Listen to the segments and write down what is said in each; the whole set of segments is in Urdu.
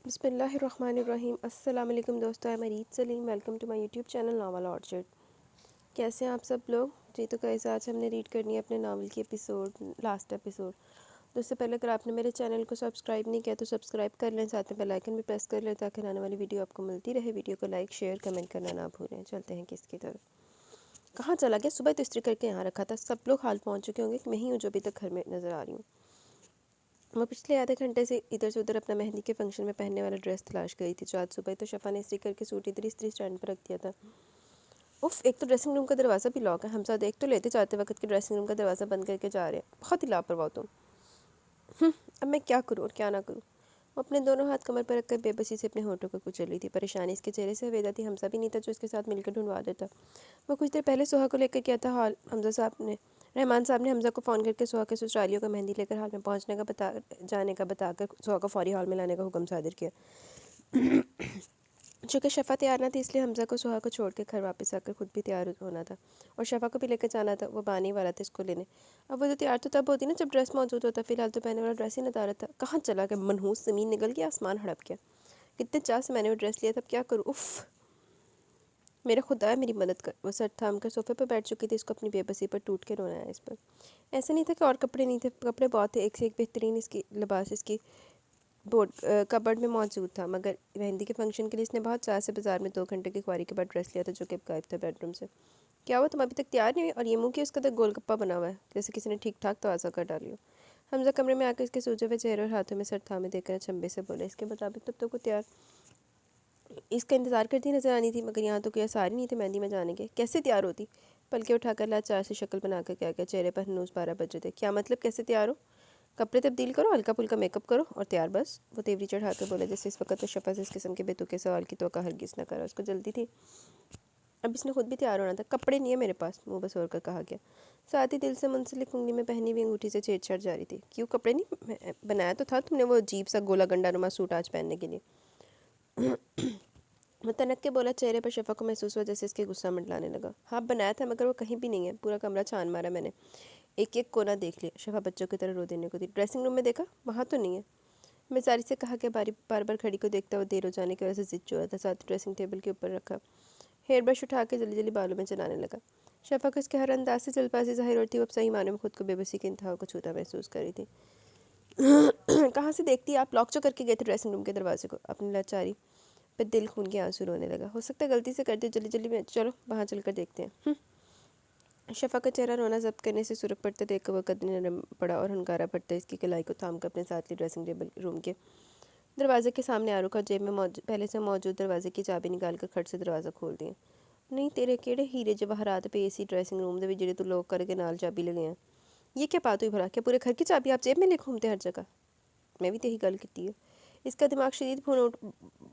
بسم اللہ الرحمن الرحیم۔ السلام علیکم دوستو، میں Murid Saleem, welcome to my YouTube channel novel orchard. کیسے ہیں آپ سب لوگ؟ جی تو کیسے آج ہم نے ریڈ کرنی ہے اپنے ناول کی لاسٹ ایپیسوڈ۔ تو اس سے پہلے اگر آپ نے میرے چینل کو سبسکرائب نہیں کیا تو سبسکرائب کر لیں، ساتھ میں بیل آئیکن بھی پریس کر لیں تاکہ آنے والی ویڈیو آپ کو ملتی رہے۔ ویڈیو کو لائک شیئر کمنٹ کرنا نہ بھولیں۔ چلتے ہیں کس کی طرف۔ کہاں چلا گیا؟ صبح تو استری کر کے یہاں رکھا تھا، سب لوگ حال پہنچ چکے ہوں گے کہ میں ہی ہوں جو ابھی تک گھر میں نظر آ رہی ہوں۔ وہ پچھلے آدھے گھنٹے سے ادھر سے ادھر اپنا مہندی کے فنکشن میں پہننے والا ڈریس تلاش گئی تھی۔ آج صبح تو شفا نے استری کر کے سوٹ ادھر استری اسٹینڈ پر رکھ دیا تھا۔ اف، ایک تو ڈریسنگ روم کا دروازہ بھی لاک ہے۔ ہم ساتھ دیکھ تو لیتے جاتے وقت کہ ڈریسنگ روم کا دروازہ بند کر کے جا رہے ہیں، بہت ہی لاپرواہ تم۔ اب میں کیا کروں اور کیا نہ کروں؟ وہ اپنے دونوں ہاتھ کمر پر رکھ کر بے بسی سے اپنے ہونٹوں کو کچل رہی تھی۔ پریشانی اس کے چہرے سے ہویدا تھی، حمزہ بھی نہیں تھا جو اس کے ساتھ مل کر ڈھونڈوا دیتا۔ وہ کچھ دیر پہلے سوہا کو لے کر گیا تھا ہال۔ رحمان صاحب نے حمزہ کو فون کر کے سوہا کے سسرالیوں کا مہندی لے کر ہال میں پہنچنے کا جانے کا بتا کر سوہا کو فوری ہال میں لانے کا حکم صادر کیا۔ چونکہ شفا تیار نہ تھی اس لیے حمزہ کو سوہا کو چھوڑ کے گھر واپس آ کر خود بھی تیار ہونا تھا اور شفا کو بھی لے کر جانا تھا۔ وہ بانے والا تھا اس کو لینے۔ اب وہ تو تیار تو تب ہوتی نا جب ڈریس موجود ہوتا، فی الحال تو پہنے والا ڈریس ہی ندارت تھا۔ کہاں چلا گیا منحوس؟ زمین نگل گیا، آسمان ہڑپ گیا۔ کتنے چاہ سے میں نے وہ ڈریس لیا تھا، اب کیا کروں؟ اف، میرے خدا میری مدد کر۔ وہ سر تھام کر صوفے پر بیٹھ چکی تھی، اس کو اپنی بے بسی پر ٹوٹ کے رونا ہے اس پر۔ ایسا نہیں تھا کہ اور کپڑے نہیں تھے، کپڑے بہت تھے، ایک سے ایک بہترین اس کی لباس اس کی کبرڈ میں موجود تھا، مگر مہندی کے فنکشن کے لیے اس نے بہت چاہ سے بازار میں 2 گھنٹے کی خواری کے بعد ڈریس لیا تھا جو کہ اب غائب تھا بیڈ روم سے۔ کیا ہوا، تم ابھی تک تیار نہیں ہوئی؟ اور یہ منہ کی اس کا تو گول گپا بنا ہوا ہے جیسے کسی نے ٹھیک ٹھاک توازہ کر ڈالی ہو۔ حمزہ کمرے میں آ کر اس کے سوجے ہوئے چہرے اور ہاتھوں میں سر تھامے دیکھ کر چنبے سے بولے، اس کے مطابق تب تو کو تیار اس کا انتظار کرتی نظر آنی تھی، مگر یہاں تو کوئی آثار ہی نہیں تھے مہندی میں جانے کے۔ کیسے تیار ہوتی؟ پلکیں اٹھا کر لاچار سے شکل بنا کر کیا گیا، چہرے پر ہنوز 12 بج رہے تھے۔ کیا مطلب کیسے تیار ہو؟ کپڑے تبدیل کرو، ہلکا پھلکا میک اپ کرو اور تیار بس۔ وہ تیوری چڑھا کر بولا جیسے اس وقت تو شفا سے اس قسم کے بے تکے سوال کی توقع ہرگز نہ کرا۔ اس کو جلدی تھی، اب اس نے خود بھی تیار ہونا تھا۔ کپڑے نہیں ہے میرے پاس، منہ بسور کر کہا گیا۔ ساتھ ہی دل سے منسلک انگلی میں پہنی ہوئی انگوٹھی سے چھیڑ چھاڑ جاری تھی۔ کیوں کپڑے نہیں بنایا تو تھا تم نے وہ عجیب سا گولا گنڈا نما سوٹ آج پہننے کے لیے؟ وہ تنک کے بولا، چہرے پر شفا کو محسوس ہوا جیسے اس کے غصہ منڈلانے لگا۔ ہاں بنایا تھا، مگر وہ کہیں بھی نہیں ہے۔ پورا کمرہ چھان مارا میں نے، ایک ایک کونا دیکھ لیا۔ شفا بچوں کی طرح رو دینے کو تھی۔ ڈریسنگ روم میں دیکھا، وہاں تو نہیں ہے۔ بیزاری سے کہا کہ بار بار کھڑی کو دیکھتا وہ دیر ہو جانے کی وجہ سے ضد چورا تھا، ساتھ ڈریسنگ ٹیبل کے اوپر رکھا ہیئر برش اٹھا کے جلدی جلدی بالوں میں چلانے لگا۔ شفا کو اس کے ہر انداز سے جلد بازی ظاہر ہوتی، وہ اب صحیح معنوں میں خود کو بے بسی کے انتہا کو چھوتا محسوس کر رہی تھی۔ کہاں سے دیکھتی؟ آپ لاک جو کر کے گئے تھے ڈریسنگ روم کے دروازے کو؟ اپنی لاچاری پہ دل خون کے آنسو رونے لگا۔ ہو سکتا ہے غلطی سے کر دے، جلدی جلدی میں، چلو وہاں چل کر دیکھتے ہیں۔ شفا کا چہرہ رونا ضبط کرنے سے سرخ پڑتا دیکھ کر وہ قدرے نرم پڑا اور ہنکارا پڑتا اس کی کلائی کو تھام کر اپنے ساتھ لی ڈریسنگ ٹیبل روم کے دروازے کے سامنے آ رکا، جیب میں پہلے سے موجود دروازے کی چابی نکال کر کھٹ سے دروازہ کھول دیا۔ نہیں تیرے کیڑے ہیرے جواہرات پہ اسی ڈریسنگ روم دے جڑے تو لوگ کر کے نال چابی لگے ہیں۔ یہ کیا بات ہوئی بھلا؟ کیا پورے گھر کی چابی آپ جیب میں لے گھومتے ہر جگہ؟ میں بھی یہی گل کیتی ہے۔ اس کا دماغ شدید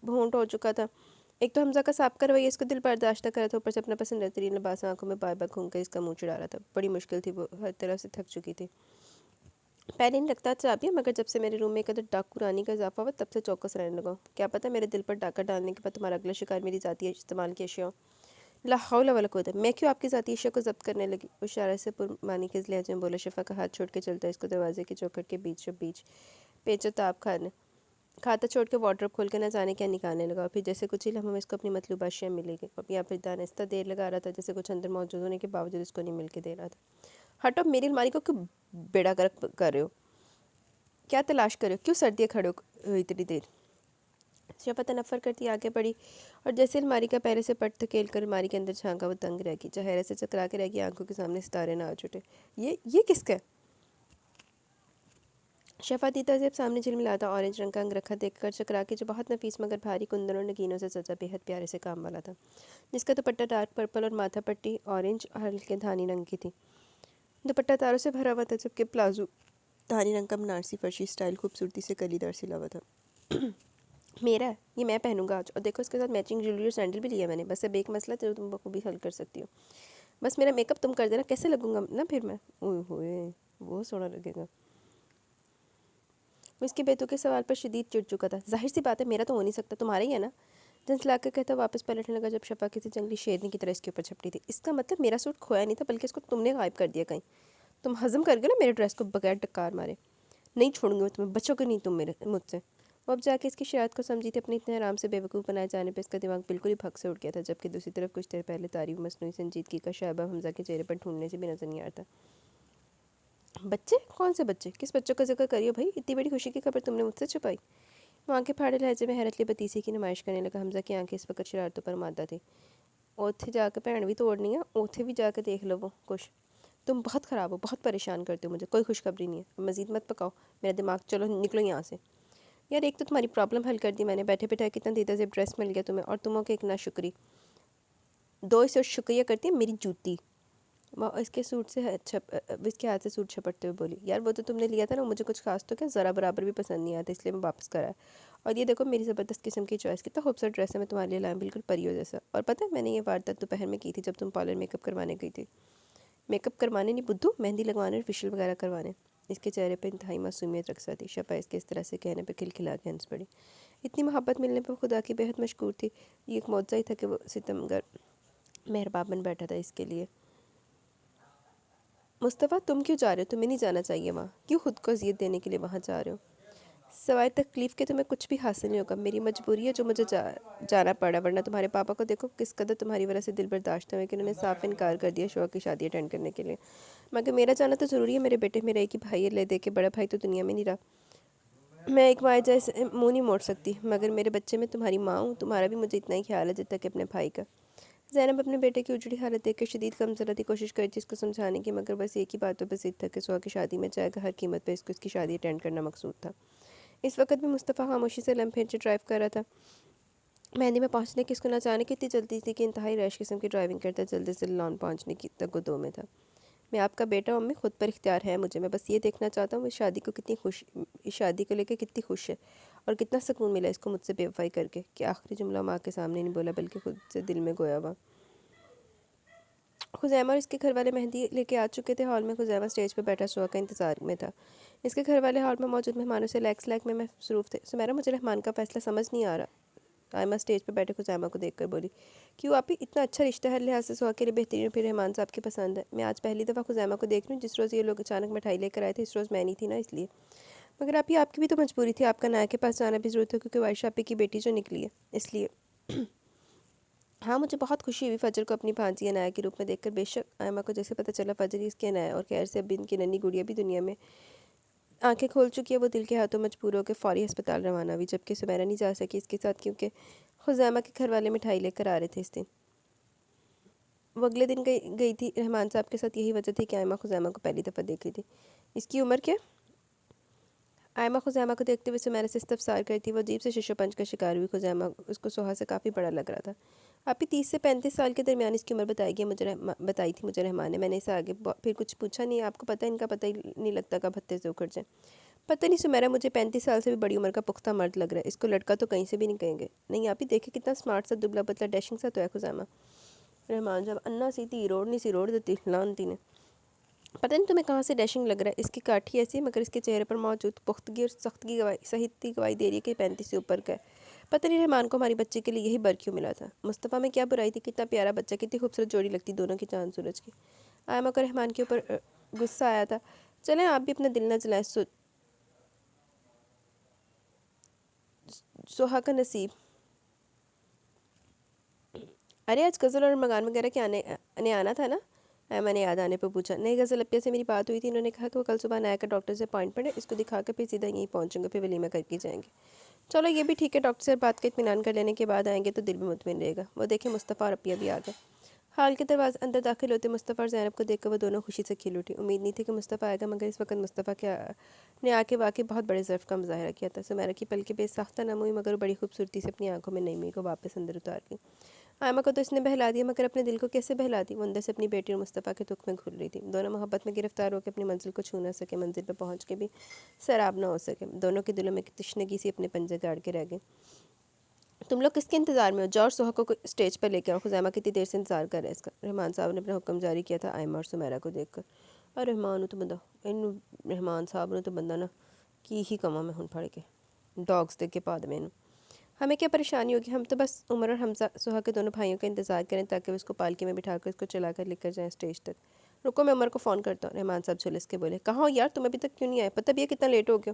بھونٹ ہو چکا تھا۔ ایک تو حمزہ کا سابقہ رویہ اس کو دل برداشت کر رہا تھا، اوپر سے اپنا پسندیدہ ترین لباس آنکھوں میں بار بار گھوم کر اس کا منہ چڑھا رہا تھا۔ بڑی مشکل تھی، وہ ہر طرف سے تھک چکی تھی۔ پہلے نہیں لگتا چابیاں، مگر جب سے میرے روم میں ایک ادھر ڈاکو رانی کا اضافہ ہوا تب سے چوکس رہنے لگا۔ کیا پتہ میرے دل پر ڈاکہ ڈالنے کے بعد تمہارا اگلا شکار میری ذاتی استعمال کی اشیاء ہو۔ لا حول ولا قوت، میں کیوں آپ کی ذاتی اشیاء کو ضبط کرنے لگی؟ وہ اشارے سے پرمانی کے لہجے میں بولا۔ شفا کا ہاتھ چھوڑ کے چلتا اس کو دروازے کی چوکھٹ کے بیچ پیچ و تاب کھاتا چھوڑ کے وارڈروب کھول کے نہ جانے کیا نکالنے لگا، اور پھر جیسے کچھ ہی لمحوں میں اس کو اپنی مطلوبہ اشیاء ملے گی، یا پھر دانستہ دیر لگا رہا تھا جیسے کچھ اندر موجود ہونے کے باوجود اس کو نہیں مل کے دے رہا تھا۔ ہٹو، میری الماری کو کیوں بیڑا گرک کر رہے ہو؟ کیا تلاش کر رہے ہو؟ کیوں سردیاں کھڑے ہو اتنی دیر؟ شفا تنفر کرتی آگے بڑھی اور جیسے الماری کا پہلے سے پٹ دھکیل کر الماری کے اندر جھانکا، وہ دنگ رہ گئی، چہرے سے چکرا کے رہ گئی، آنکھوں کے سامنے ستارے نہ آ چھوٹے۔ یہ کس کا ہے؟ شفا دیتا جب سامنے جھلملاتا آرنج رنگ کا انگرکھا دیکھ کر چکرا کے، جو بہت نفیس مگر بھاری کندن اور نگینوں سے سجا بےحد پیارے سے کام والا تھا، جس کا دوپٹہ ڈارک پرپل اور ماتھا پٹی آرنج اور ہلکے دھانی رنگ کی تھی۔ دوپٹہ تاروں سے بھرا ہوا تھا، جبکہ پلازو دھانی رنگ کا بنارسی فرشی سٹائل خوبصورتی سے کلی دار سلا ہوا تھا۔ میرا ہے، یہ میں پہنوں گا آج، اور دیکھو اس کے ساتھ میچنگ جویلری اور سینڈل بھی لیا میں نے۔ بس اب ایک مسئلہ جو تم بخوبی حل کر سکتی ہو، بس میرا میک اپ تم کر دینا۔ کیسے لگوں گا نا پھر میں؟ اوئے ہوئے، وہ سونا لگے گا۔ وہ اس کے بیتو کے سوال پر شدید چڑ چکا تھا۔ ظاہر سی بات ہے میرا تو ہو نہیں سکتا، تمہارا ہی ہے نا؟ جھنجھلا کر کہتا واپس پلٹنے لگا، جب شفا کسی جنگلی شیرنی کی طرح اس کے اوپر جھپٹی تھی۔ اس کا مطلب میرا سوٹ کھویا نہیں تھا، بلکہ اس کو تم نے غائب کر دیا کہیں۔ تم ہضم کر گئے نا میرے ڈریس کو بغیر ٹکار مارے؟ نہیں چھوڑوں گی میں تمہیں، بچو گے نہیں تم مجھ سے۔ وہ اب جا کے اس کی شرارت کو سمجھی تھی، اپنے اتنے آرام سے بیوقوف بنائے جانے پہ اس کا دماغ بالکل ہی بھگ سے اٹھ گیا تھا، جبکہ دوسری طرف کچھ دیر پہلے تعریف مصنوعی سنجیدگی کا شائبہ حمزہ کے چہرے پر ڈھونڈنے سے بھی نظر نہیں آتا۔ بچے؟ کون سے بچے؟ کس بچوں کا ذکر کریو بھائی؟ اتنی بڑی خوشی کی خبر تم نے مجھ سے چھپائی؟ وہ آنکھیں پھاڑے لہجے میں حیرت لی بتیسی کی نمائش کرنے لگا۔ حمزہ کی آنکھیں اس وقت شرارتوں پر مادہ تھی۔ اوتھے جا کے بھیڑ بھی توڑنی ہے، اوتھے بھی جا کے دیکھ لو وہ کچھ۔ تم بہت خراب ہو، بہت پریشان کرتے ہو مجھے، کوئی خوشخبری نہیں ہے، اب مزید مت پکاؤ میرا دماغ، چلو نکلو یہاں سے۔ یار ایک تو تمہاری پرابلم حل کر دی میں نے، بیٹھے بیٹھے کتنا دیتا سے ڈریس مل گیا تمہیں، اور تم ہو کہ ایک ناشکری، دو اسے شکریہ کرتی ہے میری جوتی۔ وہ اس کے سوٹ سے اس کے ہاتھ سے سوٹ چھپٹتے ہوئے بولی، یار وہ تو تم نے لیا تھا نا، مجھے کچھ خاص تو کیا ذرا برابر بھی پسند نہیں آتا، اس لیے میں واپس کرایا، اور یہ دیکھو میری زبردست قسم کی چوائس، کتنا خوبصورت ڈریس ہے میں تمہارے لیے لایا، بالکل پریوں جیسا۔ اور پتہ ہے میں نے یہ واردات دوپہر میں کی تھی جب تم پارلر میک اپ کروانے گئی تھی۔ میک اپ کروانے نہیں بدھو، مہندی لگوانے اور فیشیل وغیرہ کروانے۔ اس کے چہرے پہ انتہائی معصومیت رقصہ تھی۔ شفا اس کے اس طرح سے کہنے پہ کھلکھلا کے ہنس پڑی۔ اتنی محبت ملنے پہ خدا کی بےحد مشکور تھی، یہ ایک معجزہ ہی تھا کہ وہ ستمگر مہربان بن بیٹھا تھا اس کے لیے۔ مصطفیٰ تم کیوں جا رہے ہو؟ تمہیں نہیں جانا چاہیے وہاں، کیوں خود کو اذیت دینے کے لیے وہاں جا رہے ہو؟ سوائے تکلیف کے تمہیں کچھ بھی حاصل نہیں ہوگا، میری مجبوری ہے جو مجھے جانا پڑا، ورنہ تمہارے پاپا کو دیکھو کس قدر تمہاری وجہ سے دل برداشت ہوئے کہ انہوں نے صاف انکار کر دیا شوہر کی شادی اٹینڈ کرنے کے لیے۔ مگر میرا جانا تو ضروری ہے میرے بیٹے، میرا ایک ہی بھائی ہے، لے دے کے بڑا بھائی تو دنیا میں نہیں رہا، میں ایک ماں جیسے منہ نہیں موڑ سکتی، مگر میرے بچے میں تمہاری ماں ہوں، تمہارا بھی مجھے اتنا ہی خیال ہے جتنا کہ اپنے بھائی کا۔ زینب اپنے بیٹے کی اجڑی حالت دیکھ کے شدید کمزرتی کوشش کرتی اس کو سمجھانے کی، مگر بس ایک ہی باتوں پہ ضد تھا کہ سوا کی شادی میں جائے گا، ہر قیمت پہ اس کو اس کی شادی اٹینڈ کرنا مقصود تھا۔ اس وقت بھی مصطفیٰ خاموشی سے لمحے ڈرائیو کر رہا تھا۔ مہندی میں پہنچنے کی اس کو نہ جانے کی اتنی جلدی تھی کہ انتہائی ریش قسم کی ڈرائیونگ کرتا جلدی سے لان پہنچنے کی تک دو میں تھا۔ میں آپ کا بیٹا ہوں امی، خود پر اختیار ہے مجھے، میں بس یہ دیکھنا چاہتا ہوں اس شادی کو لے کے کتنی خوش ہے، اور کتنا سکون ملا اس کو مجھ سے بے وفائی کر کے، کہ آخری جملہ ماں کے سامنے نہیں بولا بلکہ خود سے دل میں گویا ہوا۔ خزیمہ اور اس کے گھر والے مہندی لے کے آ چکے تھے۔ ہال میں خزیمہ اسٹیج پہ بیٹھا سوا کا انتظار میں تھا۔ اس کے گھر والے ہال میں موجود مہمانوں سے لیک میں مصروف تھے۔ سمیرا مجھے رحمان کا فیصلہ سمجھ نہیں آ رہا۔ آئمہ اسٹیج پہ بیٹھے خزیمہ کو دیکھ کر بولی، کیوں آپ ہی اتنا اچھا رشتہ ہے، لحاظ سے سوا کے لیے بہترین، پھر رحمان صاحب کی پسند ہے۔ میں آج پہلی دفعہ خزیمہ کو دیکھ رہی ہوں، جس روز یہ لوگ اچانک مٹھائی لے کر آئے تھے اس روز میں نہیں تھی نا، اس لیے۔ مگر آپ کی بھی تو مجبوری تھی، آپ کا نایا کے پاس جانا بھی ضرورت ہے کیونکہ وائشہ آپی کی بیٹی جو نکلی ہے، اس لیے۔ ہاں مجھے بہت خوشی ہوئی فجر کو اپنی بھانجی عنایا کے روپ میں دیکھ کر، بے شک آئمہ کو جیسے پتہ چلا فجر ہی اس کی عنایا، اور خیر سے اب ان کی ننھی گڑیا بھی دنیا میں آنکھیں کھول چکی ہے، وہ دل کے ہاتھوں مجبور ہو کے فوری ہسپتال روانہ ہوئی، جبکہ سمیرا نہیں جا سکی اس کے ساتھ کیونکہ خزیمہ کے گھر والے مٹھائی لے کر آ رہے تھے اس دن۔ وہ اگلے دن گئی تھی رحمان صاحب کے ساتھ، یہی وجہ تھی کہ آئمہ خزیمہ کو پہلی دفعہ دیکھ رہی تھی۔ اس کی عمر کیا؟ آئمہ خزیمہ کو دیکھتے ہوئے سمیرا سے استفسار کری تھی، وہ عجیب سے شش و پنج کا شکار ہوئی۔ خزیمہ اس کو سوہا سے کافی بڑا لگ رہا تھا۔ آپ ہی 30 سے 35 سال کے درمیان اس کی عمر بتائی تھی مجھے رحمان نے، میں نے اسے آگے پھر کچھ پوچھا نہیں، آپ کو پتہ ان کا پتہ ہی نہیں لگتا کب ہتے سے اکھڑ جائیں۔ پتہ نہیں سمیرا، مجھے 35 سال سے بھی بڑی عمر کا پختہ مرد لگ رہا ہے، اس کو لڑکا تو کہیں سے بھی نہیں کہیں گے۔ نہیں آپ ہی دیکھیں کتنا سمارٹ سا دبلا پتلا ڈیشنگ سا تو ہے خزیمہ۔ رحمان جب انا سی تھی روڑنی سی روڑ دیتی لانتی نے، پتہ نہیں تمہیں کہاں سے ڈیشنگ لگ رہا ہے، اس کی کاٹھی ایسی ہے مگر اس کے چہرے پر موجود پختگی اور سختگی صحیح گواہی دے رہی ہے کہ 35 سے اوپر کا ہے۔ پتہ نہیں رحمان کو ہماری بچے کے لیے یہی بر کیوں ملا تھا۔ مصطفیٰ میں کیا برائی تھی، کتنا پیارا بچہ، کتنی خوبصورت جوڑی لگتی دونوں کی چاند سورج کی۔ آئمہ کو رحمان کے اوپر غصہ آیا تھا۔ چلیں آپ بھی اپنا دل نہ جلائیں، سوہا کا نصیب۔ ارے آج غزل اور مگان وغیرہ کے آنا تھا نا؟ ایمن نے یاد آنے پہ پوچھا۔ نہیں غزل اپیا سے میری بات ہوئی تھی، انہوں نے کہا کہ وہ کل صبح نایا کا ڈاکٹر سے اپوائنٹمنٹ ہے، اس کو دکھا کے پھر سیدھا یہیں پہنچیں گے، پھر ولیمہ کر کے جائیں گے۔ چلو یہ بھی ٹھیک ہے، ڈاکٹر سے بات کا اطمینان کر لینے کے بعد آئیں گے تو دل بھی مطمئن رہے گا۔ وہ دیکھیں مصطفیٰ اور اپیا بھی آ گئے۔ حال کے دروازے اندر داخل ہوتے مصطفیٰ اور زینب کو دیکھ کر وہ دونوں خوشی سے کھل اٹھی۔ امید نہیں تھی کہ مصطفیٰ آئے گا، مگر اس وقت مصطفیٰ نے آ کے واقعی بہت بڑے ظرف کا مظاہرہ کیا تھا۔ سمیرا کی پلکیں بے ساختہ نم ہوئی، مگر وہ بڑی خوبصورتی سے اپنی آنکھوں میں نمی کو واپس اندر اتار گئی۔ آئمہ کو تو اس نے بہلا دیا، مگر اپنے دل کو کیسے بہلا دی؟ وہ اندر سے اپنی بیٹی اور مصطفیٰ کے دکھ میں گھل رہی تھی۔ دونوں محبت میں گرفتار ہو کے اپنی منزل کو چھو نہ سکے، منزل پہ پہنچ کے بھی سیراب نہ ہو سکے، دونوں کے دلوں میں تشنگی سی اپنے پنجے گاڑ کے رہ گئے۔ تم لوگ کس کے انتظار میں ہو؟ جاؤ اور سوہا کو اسٹیج پر لے کے آؤ، خزیمہ کتنی دیر سے انتظار کر رہا ہے اس کا۔ رحمان صاحب نے اپنا حکم جاری کیا تھا آئمہ اور سمیرا کو دیکھ کر۔ اور رحمان تو بندہ رحمان صاحب نے تو بندہ نا کی ہی کما میں ہن پھڑ کے ڈاگس دے کے پا دے میں ہمیں کیا پریشانی ہوگی، ہم تو بس عمر اور حمزہ سوہا کے دونوں بھائیوں کا انتظار کریں تاکہ وہ اس کو پالکی میں بٹھا کر اس کو چلا کر لے کر جائیں اسٹیج تک۔ رکو میں عمر کو فون کرتا ہوں، رحمان صاحب جھلس کے بولے۔ کہاں ہو یار، تم ابھی تک کیوں نہیں آئے؟ پتہ بھی ہے کتنا لیٹ ہو گیا؟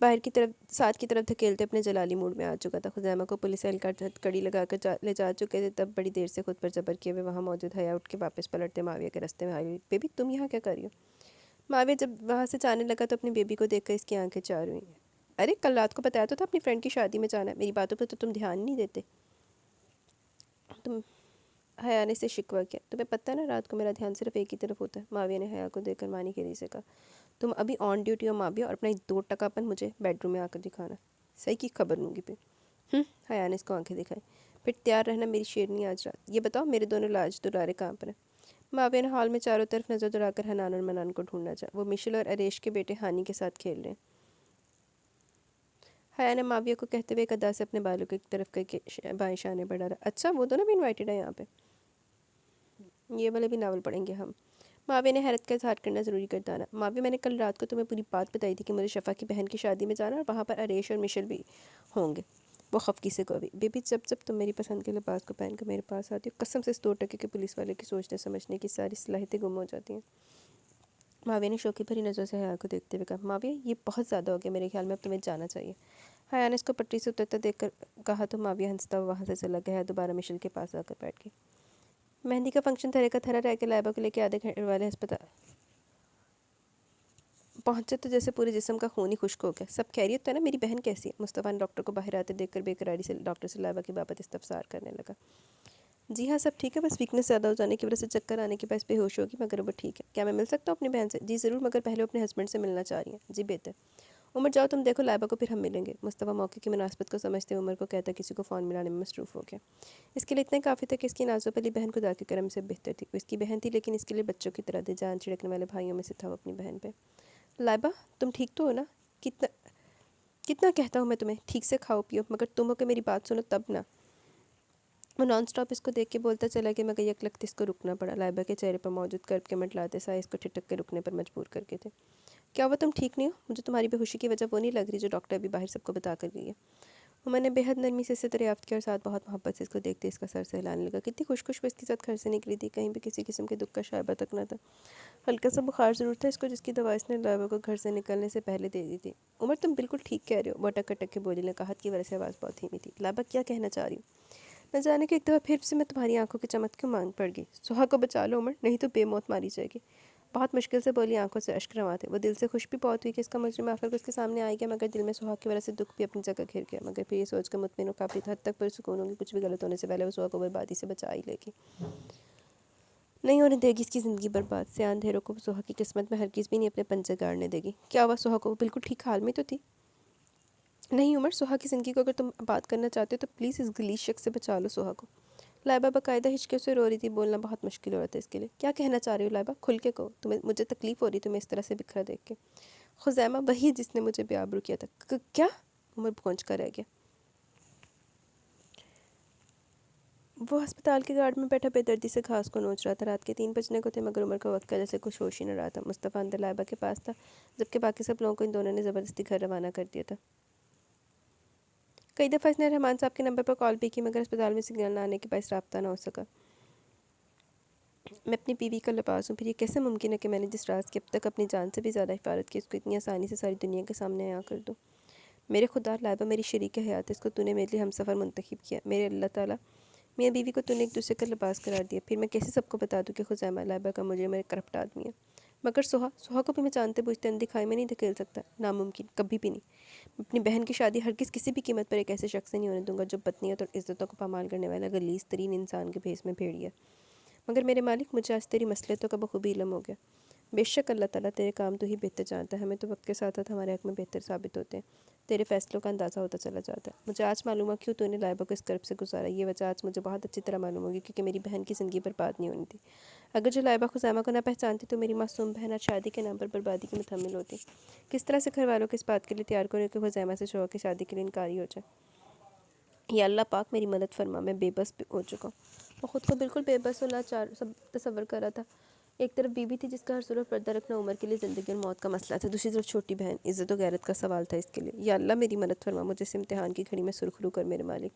باہر کی طرف ساتھ کی طرف دھکیلتے اپنے جلالی موڈ میں آ چکا تھا۔ خزیمہ کو پولیس اہلکار کڑی لگا کر لے جا چکے تھے، تب بڑی دیر سے خود پر جبر کیے ہوئے وہاں موجود حیا اٹھ کے واپس پلٹتے ماویہ کے راستے میں آئی ہوئی۔ بیبی تم یہاں کیا کر رہی ہو؟ ماویہ جب وہاں سے جانے لگا تو اپنی بیبی کو دیکھ کر اس کی آنکھیں چار ہوئیں۔ ارے کل رات کو بتایا تو تھا اپنی فرینڈ کی شادی میں جانا ہے، میری باتوں پہ تو تم دھیان نہیں دیتے۔ تم حیا نے سے شکوہ کیا۔ تمہیں پتہ ہے نا رات کو میرا دھیان صرف ایک ہی طرف ہوتا ہے۔ ماویہ نے حیا کو دیکھ کر مانی کے سے کہا، تم ابھی آن ڈیوٹی ہو ماویہ، اور اپنا 2% مجھے بیڈ روم میں آ کر دکھانا۔ صحیح کی خبر لوں گی پھر۔ حیا نے اس کو آنکھیں دکھائی۔ پھر تیار رہنا میری شیرنی آج رات۔ یہ بتاؤ میرے دونوں لاج دلارے کہاں پر ہیں؟ ماویہ نے ہال میں چاروں طرف نظر دوڑا کر حنان اور منان کو ڈھونڈنا چاہا۔ وہ مشل اور اریش کے بیٹے ہانی کے ساتھ کھیل رہے ہیں۔ حیا نے ماویہ کو کہتے ہوئے ایک ادا سے اپنے بالوں کی طرف کر کے بائیں شانے بڑھا رہا۔ اچھا وہ دونوں بھی انوائٹڈ ہیں یہاں پہ؟ یہ والے بھی ناول پڑھیں گے ہم؟ ماویہ نے حیرت کا اظہار کرنا ضروری کر دانا۔ ماویہ میں نے کل رات کو تمہیں پوری بات بتائی تھی کہ مجھے شفا کی بہن کی شادی میں جانا اور وہاں پر اریش اور مشل بھی ہوں گے۔ وہ خفگی سے گوی۔ بیبی جب تم میری پسند کے لباس کو پہن کر میرے پاس آتی ہو، قسم سے اس 2% کے پولیس والے کی سوچنے سمجھنے کی ساری صلاحیتیں گم ہو جاتی ہیں۔ ماویہ نے شوخی بھری نظروں سے حیا کو دیکھتے ہوئے کہا، ماویہ یہ بہت زیادہ ہو گیا، میرے خیال میں اب تمہیں جانا چاہیے۔ حیا نے اس کو پٹری سے اترتا دیکھ کر کہا تو ماویہ ہنستا ہوا وہاں سے چلا گیا۔ دوبارہ مشل کے پاس آ کر بیٹھ گئی۔ مہندی کا فنکشن تھرے کا تھرا رہ کے لائبہ کو لے کے آدھے گھنٹے والے ہسپتال پہنچے تو جیسے پورے جسم کا خون ہی خشک ہو گیا۔ سب خیریت تو ہے نا؟ میری بہن کیسی ہے؟ مصطفیٰ نے ڈاکٹر کو باہر آتے دیکھ کر بے قراری سے ڈاکٹر سے لائبہ کی بابت استفسار کرنے لگا۔ جی ہاں سب ٹھیک ہے، بس ویکنس زیادہ ہو جانے کی وجہ سے چکر آنے کے باعث بے ہوش ہوگی، مگر وہ ٹھیک ہے۔ کیا میں مل سکتا ہوں اپنی بہن سے؟ جی ضرور، مگر پہلے وہ اپنے ہسبینڈ سے ملنا چاہ رہی ہیں۔ جی بہتر۔ عمر جاؤ تم دیکھو لائبہ کو، پھر ہم ملیں گے۔ مصطفیٰ موقع کی مناسبت کو سمجھتے عمر کو کہتا کسی کو فون ملانے میں مصروف ہو گیا۔ اس کے لیے اتنے کافی تھا کہ اس کی نازو پلی بہن خدا کے کرم سے بہتر تھی۔ وہ اس کی بہن تھی لیکن اس کے لیے بچوں کی طرح تھی، جان چھڑکنے والے بھائیوں میں سے تھا وہ اپنی بہن پہ۔ لائبہ تم ٹھیک تو ہو نا؟ کتنا کتنا کہتا ہوں میں تمہیں ٹھیک سے کھاؤ پیو، مگر تم ہو کہ میری بات سنو تب نا۔ وہ نان سٹاپ اس کو دیکھ کے بولتا چلا کہ مگر یک لگتے اس کو رکنا پڑا۔ لائبہ کے چہرے پر موجود کرب کے منڈلاتے سائے اس کو ٹھٹک کے رکنے پر مجبور کر کے تھے۔ کیا ہوا تم ٹھیک نہیں ہو؟ مجھے تمہاری بے ہوشی کی وجہ وہ نہیں لگ رہی جو ڈاکٹر ابھی باہر سب کو بتا کر گئی ہے۔ عمر نے بے حد نرمی سے اسے دریافت کیا اور ساتھ بہت محبت سے اس کو دیکھتے اس کا سر سہلانے لگا۔ کتنی خوش خوش وہ اس کے ساتھ گھر سے نکلی تھی، کہیں بھی کسی قسم کے دکھ کا شائبہ تک نہ تھا۔ ہلکا سا بخار ضرور تھا اس کو، جس کی دوا اس نے لائبہ کو گھر سے نکلنے سے پہلے دے دی تھی۔ عمر تم بالکل ٹھیک کہہ رہے ہو، وہ اٹک اٹک کے بولی، نقاہت کی وجہ سے آواز بہت دھیمی تھی۔ لائبہ کیا کہنا چاہ رہی ہوں؟ نہ جانے کہ ایک دفعہ پھر سے میں تمہاری آنکھوں کی چمک کیوں مانگ پڑ گئی۔ سہا کو بچا لو عمر، نہیں تو بے موت ماری جائے گی۔ بہت مشکل سے بولی، آنکھوں سے اشک رواں تھے۔ وہ دل سے خوش بھی بہت ہوئی کہ اس کا مجرم آخر کو اس کے سامنے آئے گیا، مگر دل میں سہا کی وجہ سے دکھ بھی اپنی جگہ گھر گیا۔ مگر پھر یہ سوچ کر مطمئن و کافی حد تک پرسکون ہوگی کچھ بھی غلط ہونے سے پہلے وہ سہا کو بربادی سے بچا ہی لے گی، نہیں ہونے دے گی اس کی زندگی برباد۔ سیاہ اندھیروں کو سہا کی قسمت میں ہرگز بھی نہیں اپنے پنجے گاڑنے دے گی۔ کیا ہوا سہا کو؟ وہ بالکل ٹھیک حال میں تو تھی۔ نہیں عمر، سہا کی زندگی کو اگر تم آباد کرنا چاہتے ہو تو پلیز اس غلیظ شخص سے بچا لو سہا کو۔ لائبہ باقاعدہ ہچکیوں سے رو رہی تھی، بولنا بہت مشکل ہو رہا تھا اس کے لیے۔ کیا کہنا چاہ رہی ہو لائبہ؟ کھل کے کہو، مجھے تکلیف ہو رہی تمہیں اس طرح سے بکھرا دیکھ کے۔ خزیمہ وہی جس نے مجھے بے آبرو کیا تھا۔ کیا؟ عمر پہنچ کر رہ گیا۔ وہ ہسپتال کے گارڈ میں بیٹھا بے دردی سے گھاس کو نوچ رہا تھا۔ رات کے 3 بجنے کو تھے، مگر عمر کا وقت کا جیسے کچھ ہوش ہی نہ رہا تھا۔ مصطفیٰ اندر لائبہ کے پاس تھا، جبکہ باقی سب لوگوں کو ان دونوں نے زبردستی گھر روانہ کر دیا تھا۔ کئی دفعہ اس نے رحمان صاحب کے نمبر پر کال بھی کی، مگر اسپتال میں سگنل نہ آنے کے باعث رابطہ نہ ہو سکا۔ میں اپنی بیوی کا لباس ہوں، پھر یہ کیسے ممکن ہے کہ میں نے جس راز کی اب تک اپنی جان سے بھی زیادہ حفاظت کی، اس کو اتنی آسانی سے ساری دنیا کے سامنے عیاں کر دوں؟ میرے خدا، لائبہ میری شریک حیات ہے، اس کو تو نے میرے لیے ہمسفر منتخب کیا۔ میرے اللہ تعالیٰ، میاں بیوی کو تو نے ایک دوسرے کا لباس قرار دیا، پھر میں کیسے سب کو بتا دوں کہ خزیمہ لائبہ کا مجرم اور کرپٹ آدمی ہے؟ مگر سہا کو بھی میں جانتے بوجھتے اندھائی میں نہیں دھکیل سکتا، ناممکن، کبھی بھی نہیں۔ میں اپنی بہن کی شادی ہرگز کسی بھی قیمت پر ایک ایسے شخص سے نہیں ہونے دوں گا جو پتنیت اور عزتوں کو پامال کرنے والا غلیظ ترین انسان کے بھیس میں بھیڑیا۔ مگر میرے مالک، مجھے آج تیری مصلحتوں کا بخوبی علم ہو گیا۔ بے شک اللہ تعالیٰ تیرے کام تو ہی بہتر جانتا ہے، ہمیں تو وقت کے ساتھ ساتھ ہمارے حق میں بہتر ثابت ہوتے ہیں، تیرے فیصلوں کا اندازہ ہوتا چلا جاتا ہے۔ مجھے آج معلوم ہوا کیوں تو نے لائبہ کو اس کرب سے گزارا، یہ وجہ آج مجھے بہت اچھی طرح معلوم ہوگی، کیونکہ میری بہن کی زندگی برباد نہیں ہونی تھی۔ اگر جو لائبہ خزیمہ کو نہ پہچانتی تو میری معصوم بہن آج شادی کے نام پر بربادی کی متحمل ہوتی۔ کس طرح سے گھر والوں کو اس بات کے لیے تیار کروں کہ خزیمہ سے شوہر کی شادی کے لیے انکاری ہو جائے؟ یا اللہ پاک میری مدد فرما، میں بے بس ہو چکا ہوں۔ وہ خود کو بالکل بے بس اور لاچار سب تصور کر رہا تھا۔ ایک طرف بیوی تھی جس کا ہر صورت پردہ رکھنا عمر کے لیے زندگی اور موت کا مسئلہ تھا، دوسری طرف چھوٹی بہن، عزت و غیرت کا سوال تھا اس کے لیے۔ یا اللہ میری مدد فرما، مجھے اس امتحان کی گھڑی میں سرخرو کر میرے مالک۔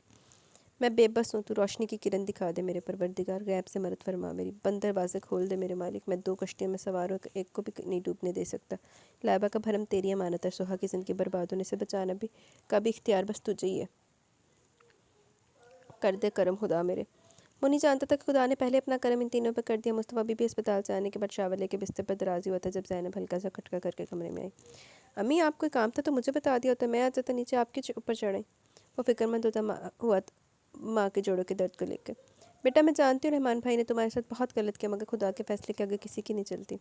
میں بے بس ہوں، تو روشنی کی کرن دکھا دے میرے پروردگار، غیب سے مدد فرما میری، بند دروازے کھول دے میرے مالک، میں 2 کشتیوں میں سوار ہوں، ایک کو بھی نہیں ڈوبنے دے سکتا۔ لائبہ کا بھرم تیری امانت ہے، سہا کی زندگی برباد ہونے سے بچانا بھی کا بھی اختیار بس تجھے ہی ہے، کر دے کرم خدا میرے۔ وہ نہیں جانتا تھا کہ خدا نے پہلے اپنا کرم ان تینوں پہ کر دیا۔ مصطفیٰ بی بی اسپتال سے آنے کے بعد شاور لے کے بستر پر درازی ہوا تھا جب زینب ہلکا سا کھٹکا کر کے کمرے میں آئی۔ امی آپ کوئی کام تھا تو مجھے بتا دیا ہوتا، میں آ جاتا نیچے، آپ کے اوپر چڑھیں۔ وہ فکر مند ہوا ماں کے جوڑوں کے درد کو لے کے۔ بیٹا میں جانتی ہوں رحمان بھائی نے تمہارے ساتھ بہت غلط کیا، مگر خدا کے فیصلے کے آگے کسی کی نہیں چلتی۔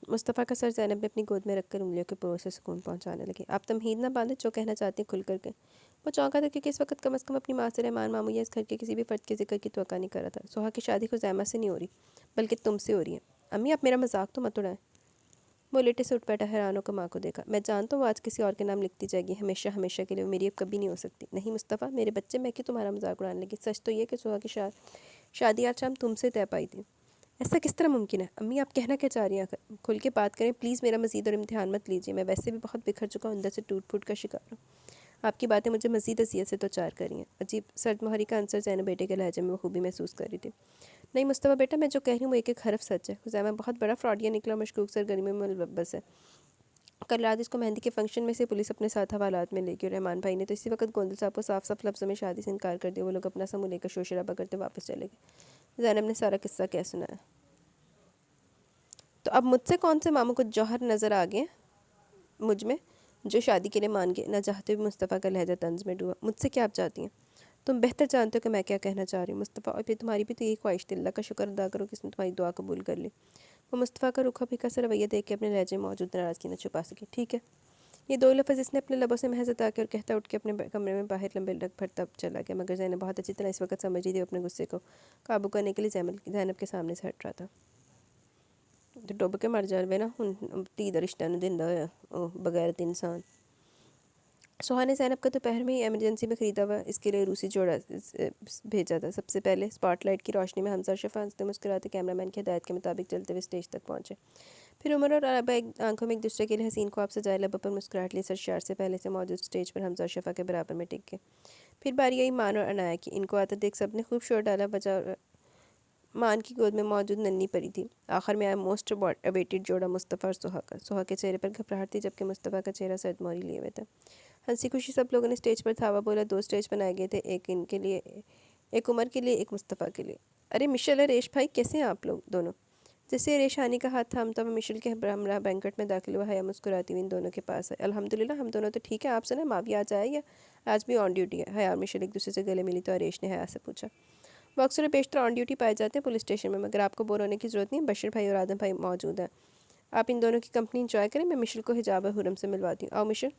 مصطفیٰ کا سر زینب نے اپنی گود میں رکھ کر انگلیوں کے پروں سے سکون پہنچانے لگی۔ آپ تمہید نہ باندھیں، جو کہنا چاہتی ہیں کھل کر کے۔ وہ چونکا تھا کیونکہ اس وقت کم از کم اپنی ماں سے رحمان ماموں یا اس گھر کے کسی بھی فرد کے ذکر کی توقع نہیں کر رہا تھا۔ سہا کی شادی خزیمہ سے نہیں ہو رہی، بلکہ تم سے ہو رہی ہے۔ امی آپ میرا مذاق تو مت اڑائیں۔ وہ لیٹے سے اٹھ بیٹھا، حیران ہو کر ماں کو دیکھا۔ میں جانتا ہوں وہ آج کسی اور کے نام لکھتی جائے گی، ہمیشہ ہمیشہ کے لیے، وہ میری اب کبھی نہیں ہو سکتی۔ نہیں مصطفیٰ میرے بچے، میں کیوں تمہارا مذاق اڑانے لگی؟ سچ تو یہ کہ سہا کی شادی آج شام تم سے طے پائی تھی۔ ایسا کس طرح ممکن ہے؟ امی آپ کہنا کیا چاہ رہی ہیں؟ کھل کے بات کریں پلیز، میرا مزید اور امتحان مت لیجیے، میں ویسے بھی بہت بکھر چکا ہوں، اندر سے ٹوٹ پھوٹ کا شکار ہوں۔ آپ کی باتیں مجھے مزید اذیت سے توچار کر رہی ہیں۔ عجیب سرد مہری کا عنصر زینب بیٹے کے لہجے میں بخوبی محسوس کر رہی تھی۔ نہیں مصطفیٰ بیٹا، میں جو کہہ رہی ہوں وہ ایک ایک حرف سچ ہے۔ خزیمہ بہت بڑا فراڈیا نکلا، مشکوک سرگرمیوں میں ملوث ہے۔ کل رات اس کو مہندی کے فنکشن میں سے پولیس اپنے ساتھ حوالات میں لے گئی، اور رحمان بھائی نے تو اسی وقت گوندل صاحب کو صاف صاف لفظوں میں شادی سے انکار کر دیا۔ وہ لوگ اپنا سمو لے کر شور شرابہ کرتے واپس چلے گئے۔ زینب نے سارا قصہ کہہ سنایا۔ تو اب مجھ سے کون سے ماموں کو جوہر نظر آ گئے مجھ میں، جو شادی کے لیے مان گئے؟ نہ چاہتے ہوئے مصطفیٰ کا لہجہ طنز میں ڈوبا۔ مجھ سے کیا آپ چاہتی ہیں؟ تم بہتر جانتے ہو کہ میں کیا کہنا چاہ رہی ہوں مصطفیٰ، اور پھر تمہاری بھی تو یہی خواہش تھی، اللہ کا شکر ادا کرو کہ اس نے تمہاری دعا قبول کر لی۔ وہ مصطفیٰ کا رکھا پھیکا سا رویہ دیکھ کے اپنے لہجے میں موجود ناراضگی نہ چھپا سکی۔ ٹھیک ہے، یہ 2 لفظ اس نے اپنے لبوں سے محض ادا کے اور کہتا اٹھ کے اپنے کمرے میں باہر لمبے لگ بھرتا چلا گیا، مگر زینب بہت اچھی طرح اس وقت سمجھ رہی تھی، اپنے غصے کو قابو کرنے کے لیے زینب کے سامنے سے ہٹ رہا تھا۔ تو ڈوب کے مر جاوے نا ہن تی دا رشتہ نہیں دیندا ہویا، او بغیرت انسان۔ سہا نے زینب کا دوپہر میں ہی ایمرجنسی میں خریدا ہوا اس کے لیے روسی جوڑا بھیجا تھا۔ سب سے پہلے اسپاٹ لائٹ کی روشنی میں حمزہ اور شفا ہنستے مسکراتے کیمرہ مین کی ہدایت کے مطابق چلتے ہوئے اسٹیج تک پہنچے۔ پھر عمر اور عربہ ایک آنکھوں میں ایک دوسرے کے لیے حسین خواب سجائے لبوں پر مسکراہٹ لیے سرشار سے پہلے سے موجود اسٹیج پر حمزہ اور شفا کے برابر میں ٹک گئے۔ پھر باری آئی مان اور عنایا کی۔ ان کو آتا دیکھ سب نے خوب شور ڈالا بجا، مان کی گود میں موجود ننھی پری تھی۔ آخر میں آیا موسٹ اویٹڈ جوڑا مصطفیٰ اور سہا کا۔ سہا کے چہرے پر گھبراہٹ تھی جبکہ مصطفیٰ کا چہرہ سرد موری لیے ہوئے تھا۔ ہنسی خوشی سب لوگوں نے اسٹیج پر دھاوا بولا۔ 2 اسٹیج بنائے گئے تھے، ایک ان کے لیے، ایک عمر کے لیے، ایک مصطفیٰ کے لیے۔ ارے مشل اور ریش بھائی، کیسے ہیں آپ لوگ دونوں؟ جیسے ریش ہانی کا ہاتھ تھامتا وہ مشل کے ہمراہ بینکٹ میں داخل ہوا، حیا مسکراتی ہوئی ان دونوں کے پاس آئی۔ الحمدللہ ہم دونوں تو ٹھیک ہیں، آپ سنیں ماویہ آج آیا یا آج بھی آن ڈیوٹی ہے؟ حیا اور مشل ایک دوسرے سے گلے ملی تو ریش نے حیا سے پوچھا۔ وہ اکثر و بیشتر آن ڈیوٹی پائے جاتے ہیں پولیس اسٹیشن میں، مگر آپ کو بور ہونے کی ضرورت نہیں، بشیر بھائی اور آدم بھائی موجود ہیں، آپ ان دونوں کی کمپنی انجوائے کریں۔ میں مشل کو حجاب اور حرم سے ملواتی ہوں، آؤ مشل۔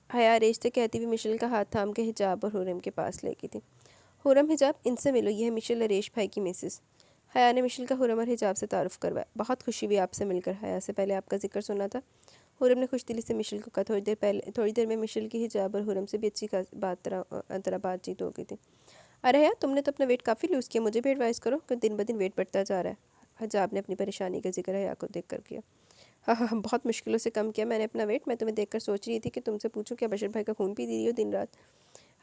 حیا ریش سے کہتی ہوئی مشل کا ہاتھ تھام کے حجاب اور حرم کے پاس لے گئی تھی۔ حرم حجاب، ان سے ملو، یہ ہے مشل اور ریش بھائی کی مسز۔ حیا نے مشل کا حرم اور حجاب سے تعارف کروایا۔ بہت خوشی ہوئی آپ سے مل کر، حیا سے پہلے آپ کا ذکر سنا تھا۔ حرم نے خوش دلی سے مشل کو کہا۔ تھوڑی دیر میں مشل کی حجاب اور حرم سے بھی اچھی بات چیت ہو گئی تھی۔ ارے حیا تم نے تو اپنا ویٹ کافی لوز کیا، مجھے بھی ایڈوائز کرو کہ دن بدن ویٹ بڑھتا جا رہا ہے۔ حجاب نے اپنی پریشانی کا ذکر حیا کو دیکھ کر کیا۔ ہاں ہاں بہت مشکلوں سے کم کیا میں نے اپنا ویٹ، میں تمہیں دیکھ کر سوچ رہی تھی کہ تم سے پوچھوں کیا بشیر بھائی کا خون پی رہی ہو دن رات؟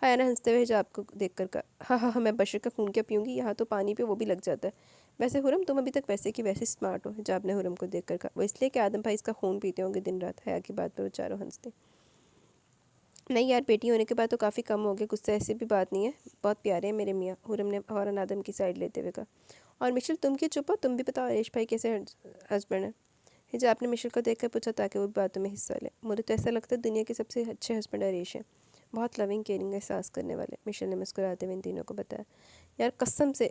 حیا نے ہنستے ہوئے حجاب کو دیکھ کر کہا۔ ہاں میں بشیر کا خون کیا پیوں گی، یہاں تو پانی پہ وہ بھی لگ جاتا ہے۔ ویسے حرم تم ابھی تک ویسے کی ویسے اسمارٹ ہو، حجاب نے حرم کو دیکھ کر کہا۔ وہ اس لیے کہ آدم بھائی اس کا خون پیتے ہوں گے دن رات؟ حیا کی بات پر وہ چاروں ہنستے۔ نہیں یار، بیٹی ہونے کے بعد تو کافی کم ہو گئے، کچھ سے ایسی بھی بات نہیں ہے، بہت پیارے ہیں میرے میاں، حرم نے فوراً آدم کی سائڈ لیتے ہوئے کہا۔ اور مشل تم کیوں چپ ہو؟ تم بھی بتاؤ ریش بھائی کیسے ہسبینڈ ہیں؟ حجاب نے مشل کو دیکھ کر پوچھا تاکہ وہ بھی باتوں میں حصہ لے۔ مجھے تو ایسا لگتا ہے دنیا کے سب سے اچھے ہسبینڈ ریش ہیں، بہت لونگ کیئرنگ احساس کرنے والے، مشل نے مسکراتے ہوئے ان تینوں کو بتایا۔ یار قسم سے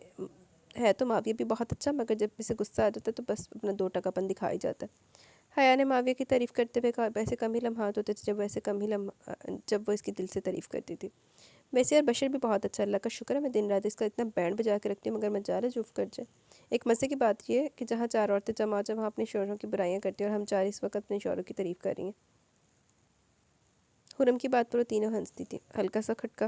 ہے تو معاویہ بھی بہت اچھا، مگر جب اسے غصہ آ جاتا ہے تو بس اپنا 2 ٹکا پن دکھا ہی جاتا ہے۔ حیا نے معاویہ کی تعریف کرتے ہوئے کہا۔ ویسے کم ہی لمحات ہوتے تھے جب وہ اس کی دل سے تعریف کرتی تھی۔ ویسے یار بشیر بھی بہت اچھا، اللہ کا شکر ہے، میں دن رات اس کا اتنا بینڈ بجا کے رکھتی ہوں مگر مجال ہے جوف کر جائے۔ ایک مزے کی بات یہ ہے کہ جہاں 4 عورتیں جمع ہو جائیں وہاں اپنے شوہروں کی برائیاں کرتی ہیں، اور ہم 4 اس وقت اپنے شوہروں کی تعریف کر رہی ہیں۔ حرم کی بات پر وہ تینوں ہنستی تھیں۔ ہلکا سا کھٹکا۔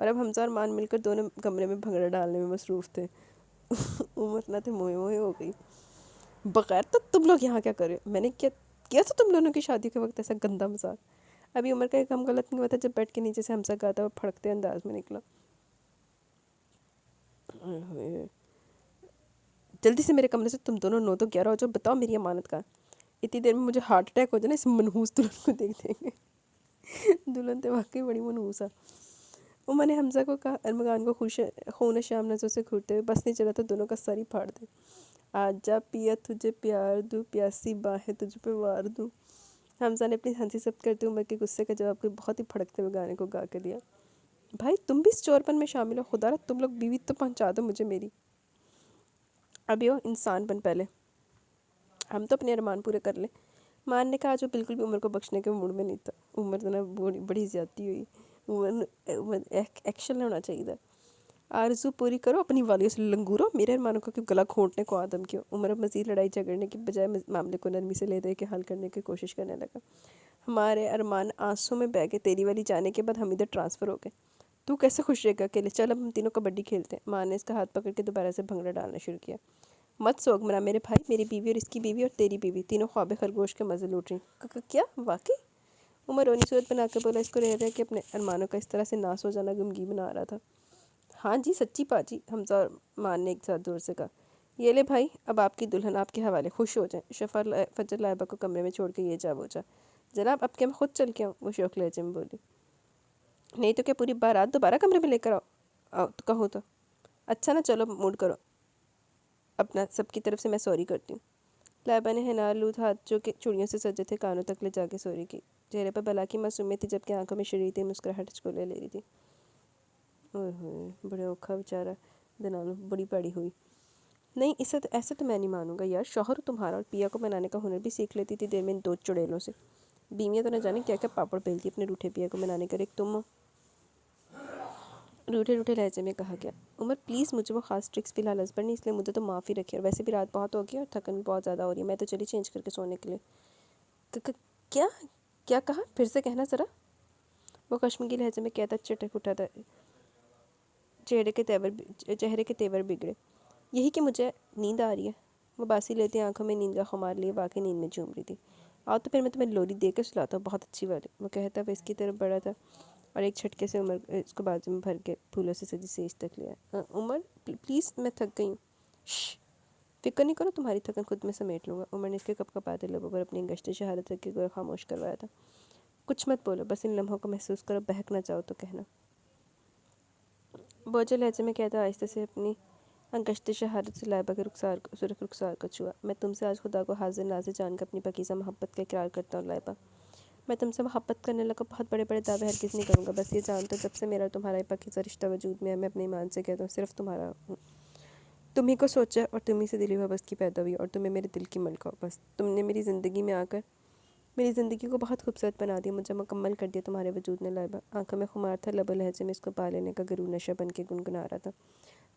اور اب حمزہ اور مان مل کر دونوں کمرے میں بھنگڑا ڈالنے میں مصروف تھے۔ عمر نہ تھے موئے موئے ہو گئی۔ بغیر تو تم لوگ یہاں کیا کر رہے ہو؟ میں نے کیا تھا تم دونوں کی شادی کے وقت ایسا گندا مذاق؟ ابھی عمر کا ایک کم غلط نہیں ہوا تھا جب بیڈ کے نیچے سے حمزہ کا آتا وہ پھڑکتے انداز میں نکلا۔ جلدی سے میرے کمرے سے تم دونوں 9 تو 11 ہو جاؤ، بتاؤ میری امانت کہاں؟ اتنی دیر میں مجھے ہارٹ اٹیک ہو جائے نا اس منحوس دلہن کو دیکھ دیں گے۔ دلہن تو واقعی بڑی منحوس ہے۔ عمر نے حمزہ کو کہا، ارمغان کو خون شام نظروں سے گھورتے ہوئے، بس نہیں چلا تو دونوں کا سر ہی پھاڑ دے۔ آجا پیا تجھے پیار دوں، پیاسی باہیں تجھ پہ وار دوں۔ حمزہ نے اپنی ہنسی ضبط کرتے عمر کے غصے کا جواب کوئی بہت ہی بھڑکتے ہوئے گانے کو گا کے دیا۔ بھائی تم بھی اس چورپن میں شامل ہو، خدا رہا تم لوگ بیوی تو پہنچا دو مجھے میری۔ ابھی ہو انسان بن پہلے، ہم تو اپنے ارمان پورے کر لیں۔ مان نے کہا جو بالکل بھی عمر کو بخشنے کے موڈ میں نہیں تھا۔ عمر تو نا بڑی زیادتی ہوئی، عمر ایکشن ہونا چاہیے تھا۔ آرزو پوری کرو، اپنی والیوں سے لنگورو، میرے ارمانوں کا گلا گھونٹنے کو آدم کیوں۔ عمر اب مزید لڑائی جھگڑنے کی بجائے معاملے کو نرمی سے لے دے کے حل کرنے کی کوشش کرنے لگا۔ ہمارے ارمان آنسوں میں بہہ گئے تیری والی جانے کے بعد، ہم ادھر ٹرانسفر ہو گئے۔ تو کیسے خوش رہے گا اکیلے؟ چل اب ہم تینوں کبڈی کھیلتے ہیں۔ ماں نے اس کا ہاتھ پکڑ کے دوبارہ سے بھنگڑا ڈالنا شروع کیا۔ مت سوگ مرا میرے بھائی، میری بیوی اور اس کی بیوی اور تیری بیوی تینوں خواب خرگوش کے مزے لوٹ رہی۔ کیا واقعی؟ عمر رونی صورت بنا کے بولا، اس کو رہ رہ کے اپنے ارمانوں کا اس طرح سے ناس ہو جانا غمگین بنا رہا تھا۔ ہاں جی سچی باجی، حمزہ اور مان نے ایک ساتھ زور سے کہا۔ یہ لے بھائی، اب آپ کی دلہن آپ کے حوالے، خوش ہو جائیں۔ شفا فجر لائبہ کو کمرے میں چھوڑ کے یہ جا وہ جا۔ جناب اب کیا میں خود چل کے آؤں؟ وہ شوق لہجے میں بولی۔ نہیں تو کیا پوری بارات دوبارہ کمرے میں لے کر آؤ تو کہو تو؟ اچھا نا چلو موڈ کرو اپنا، سب کی طرف سے میں سوری کرتی ہوں۔ لائبہ نے حنا آلود ہاتھ جو کہ چوڑیوں سے سجے تھے کانوں تک لے جا کے سوری کی۔ چہرے پر بلا کی معصومیت تھی جبکہ آنکھوں میں شریتی مسکراہٹ چکولے لے رہی تھی۔ اوئے ہوئے بڑے اوکھا بیچارہ دنالو، بڑی پیڑی ہوئی۔ نہیں ایسا تو میں نہیں مانوں گا یار، شوہر تمہارا اور پیا کو منانے کا ہنر بھی سیکھ لیتی تھی دیر میں ان 2 چڑیلوں سے۔ بیویاں تو نہ جانے کیا کیا پاپڑ بیلتی اپنے روٹھے پیا کو منانے کا، ایک تم ہو۔ روٹھے روٹھے لہجے میں کہا گیا۔ عمر پلیز مجھے وہ خاص ٹرکس فی الحال ازبر نہیں، اس لیے مجھے تو معافی رکھے، اور ویسے بھی رات بہت ہوگی اور تھکن بھی بہت زیادہ ہو رہی ہے، میں تو چلی چینج کر کے سونے کے لیے۔ کیا کیا کہا؟ پھر سے کہنا ذرا۔ وہ کشمکش لہجے میں کہتا چٹک اٹھا تھا، چہرے کے تیور بگڑے۔ یہی کہ مجھے نیند آ رہی ہے۔ وہ باسی لیتی آنکھوں میں نیند کا خمار لیے واقعی نیند میں جھوم رہی تھی۔ آؤ تو پھر میں تمہیں لوری دے کے سلاتا ہوں، بہت اچھی والی۔ وہ کہتا وہ اس کی طرف بڑھا تھا اور ایک جھٹکے سے عمر اس کو بازو میں بھر کے پھولوں سے سجی سیج تک لیا۔ عمر پلیز میں تھک گئی ہوں۔ شش فکر نہیں کرو، تمہاری تھکن خود میں سمیٹ لوں گا۔ عمر نے اس کے کپ کپاتے لبوں پر اپنی گشت شہادت رکھ کے گویا خاموش کروایا تھا۔ کچھ مت بولو، بس ان لمحوں کو محسوس کرو، بہک نہ جاؤ تو کہنا۔ بوجھل لہجے میں کہتا آہستہ سے اپنی انگشت شہادت سے لائبہ کے سرخ رخسار کو چھوا۔ میں تم سے آج خدا کو حاضر ناظر جان کر اپنی پاکیزہ محبت کا اقرار کرتا ہوں لائبہ۔ میں تم سے محبت کرنے لگا بہت بڑے بڑے دعوے ہرگز نہیں کروں گا، بس یہ جان تو جب سے میرا اور تمہارا یہ پاکیزہ رشتہ وجود میں ہے، میں اپنے ایمان سے کہتا ہوں صرف تمہارا ہوں۔ تم ہی کو سوچا اور تم ہی سے دلی وابستگی پیدا ہوئی اور تمہیں میرے دل کی ملکہ ہو۔ بس تم نے میری زندگی میں آ کر میری زندگی کو بہت خوبصورت بنا دیا، مجھے مکمل کر دیا تمہارے وجود نے لائبہ۔ آنکھوں میں خمار تھا، لب و لہجے میں اس کو پا لینے کا غرور نشہ بن کے گنگنا رہا تھا۔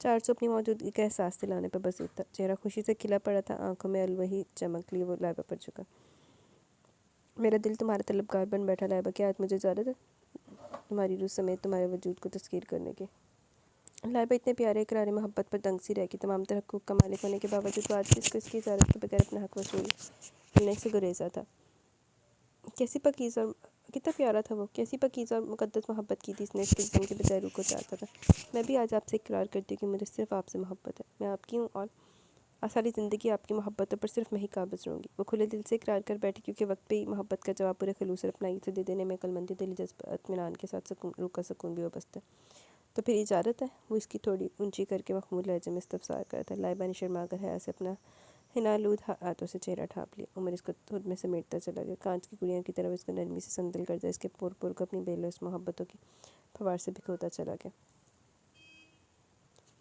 400 اپنی موجودگی کا احساس دلانے پر بسیط تھا، چہرہ خوشی سے کھلا پڑا تھا، آنکھوں میں الوہی چمک لیے وہ لائبہ پر جھکا۔ میرا دل تمہارا طلبگار بن بیٹھا لائبہ، کیا آج مجھے اجازت ہے تمہاری روح سمیت تمہارے وجود کو تذکیر کرنے کی؟ لائبہ اتنے پیارے اقرار محبت پر دنگ سی رہ گئی، تمام تر حقوق کا مالک ہونے کے باوجود وہ آج کو اس کی اجازت کے بغیر اپنا حق وصول کرنے سے گریزا تھا۔ کیسی پاکیزہ اور کتنا پیارا تھا وہ، کیسی پاکیزہ اور مقدس محبت کی تھی اس نے، اس کے جسم کے بجائے روح کو چاہتا تھا۔ میں بھی آج آپ سے اقرار کرتی ہوں کہ مجھے صرف آپ سے محبت ہے، میں آپ کی ہوں اور ساری زندگی آپ کی محبتوں پر صرف میں ہی قابض رہوں گی۔ وہ کھلے دل سے اقرار کر بیٹھی کیونکہ وقت پہ ہی محبت کا جواب پورے خلوص اور اپنائی سے دے دینے میں عقلمندی دلی جذبہ اطمینان کے ساتھ روح کا سکون بھی وابستہ ہے۔ تو پھر اجازت ہے؟ وہ اس کی تھوڑی اونچی کر کے مخمور لہجے میں استفسار کرتا۔ لائبہ نے شرما کر حیا سے اپنا حنالود ہاتھوں سے چہرہ ڈھانپ لیا۔ عمر اس کو خود میں سمیٹتا چلا گیا، کانچ کی گڑیاں کی طرح اس کو نرمی سے سندل کرتا، اس کے پور پور کو اپنی بے لوث محبتوں کی پھوار سے بھگوتا چلا گیا۔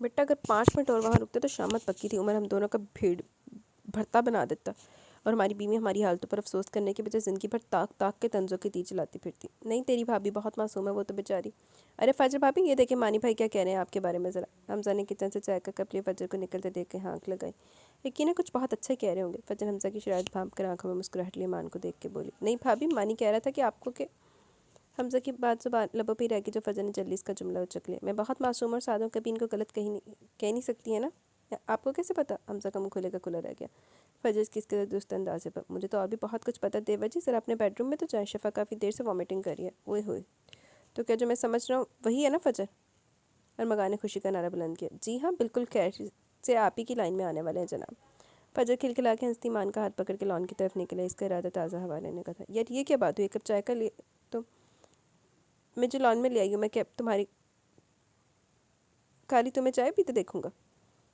بیٹا اگر 5 منٹ اور وہاں رکتے تو شامت پکی تھی، عمر ہم دونوں کا بھیڑ بھرتا بنا دیتا اور ہماری بیوی ہماری حالتوں پر افسوس کرنے کے بجائے زندگی بھر تاک تاک کے طنزوں کی تیر چلاتی پھرتی۔ نہیں تیری بھابھی بہت معصوم ہے، وہ تو بیچاری۔ ارے فجر بھابھی یہ دیکھیں مانی بھائی کیا کہہ رہے ہیں آپ کے بارے میں ذرا۔ حمزہ نے کچن سے چائے کا کپ لیا، فجر کو نکلتے دیکھ کے ہانک لگائی۔ یقیناً کچھ بہت اچھا کہہ رہے ہوں گے۔ فجر حمزہ کی شرارت بھانپ کر آنکھوں میں مسکراہٹ لیے مان کو دیکھ کے بولی۔ نہیں بھابھی، مانی کہہ رہا تھا کہ آپ کو حمزہ کی بات زبان لبوں پہ ہی رہ گئی جو فجر نے جلدی اس کا جملہ اچک لیا۔ میں بہت معصوم اور سادہ ہوں، کبھی ان کو غلط کہہ نہیں سکتی ہے نا؟ آپ کو کیسے پتا؟ حمزہ کا منہ کھلے کا کھلا رہ گیا۔ فجر اس کی اس کے درست اندازے پر، مجھے تو اور بھی بہت کچھ پتا دیور جی، ذرا اپنے بیڈ روم میں تو جائیں، شفا کافی دیر سے وامٹنگ کر رہی ہے۔ اوئے ہوئے، تو کیا جو میں سمجھ رہا ہوں وہی ہے نا فجر؟ ارمغان نے خوشی کا نعرہ بلند کیا۔ جی ہاں بالکل، خیر سے آپ ہی کی لائن میں آنے والے ہیں جناب۔ فجر کھلکھلا کے ہنستی مان کا ہاتھ پکڑ کے لان کی طرف نکلا۔ اس کا ارادہ تازہ ہوا لینے کا تھا۔ یار یہ کیا بات ہوئی؟ ایک کپ چائے کا لیے تو میں جو لان میں لے آئی ہوں، میں کیا تمہاری خالی تمہیں چائے پیتے دیکھوں گا؟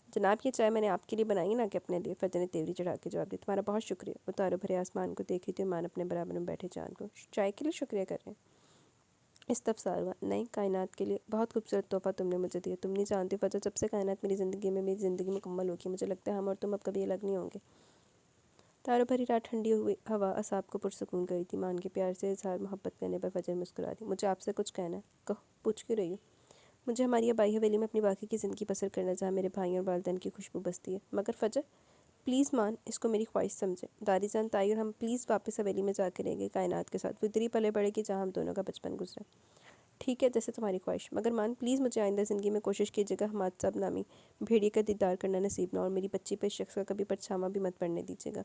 جناب یہ چائے میں نے آپ کے لیے بنائی نا کہ اپنے لیے، فجر نے تیوری چڑھا کے جواب دیا۔ تمہارا بہت شکریہ۔ وہ تاروں بھرے آسمان کو دیکھ رہی تھی، مان اپنے برابر میں بیٹھے چاند کو چائے کے لیے شکریہ کر رہے ہیں۔ استفسار ہوا۔ نہیں، کائنات کے لیے۔ بہت خوبصورت تحفہ تم نے مجھے دیا۔ تم نہیں جانتی فجر، جب سے کائنات میری زندگی مکمل ہوگی، مجھے لگتا ہے ہم اور تم اب کبھی الگ نہیں ہوں گے۔ تاروں بھری رات، ٹھنڈی ہوئی ہوا اعصاب کو پرسکون کری تھی۔ مان کے پیار سے اظہار محبت کرنے پر فجر مسکرا دی۔ مجھے آپ سے کچھ کہنا ہے۔ کہو، پوچھ کیوں رہی ہو؟ مجھے ہماری آبائی حویلی میں اپنی باقی کی زندگی بسر کرنا، جہاں میرے بھائی اور والدین کی خوشبو بستی ہے۔ مگر فجر پلیز مان، اس کو میری خواہش سمجھے۔ داری جان، تائی اور ہم پلیز واپس حویلی میں جا کے رہیں گے کائنات کے ساتھ، وہ ادھر ہی پلے بڑھے گی جہاں ہم دونوں کا بچپن گزرا۔ ٹھیک ہے، جیسے تمہاری خواہش، مگر مان پلیز مجھے آئندہ زندگی میں کوشش کیجیے گا حماد صاحب نامی بھیڑیے کا دیدار کرنا نصیب نہ، اور میری بچی پہ اس شخص کا کبھی پرچھاواں بھی مت پڑنے دیجیے گا۔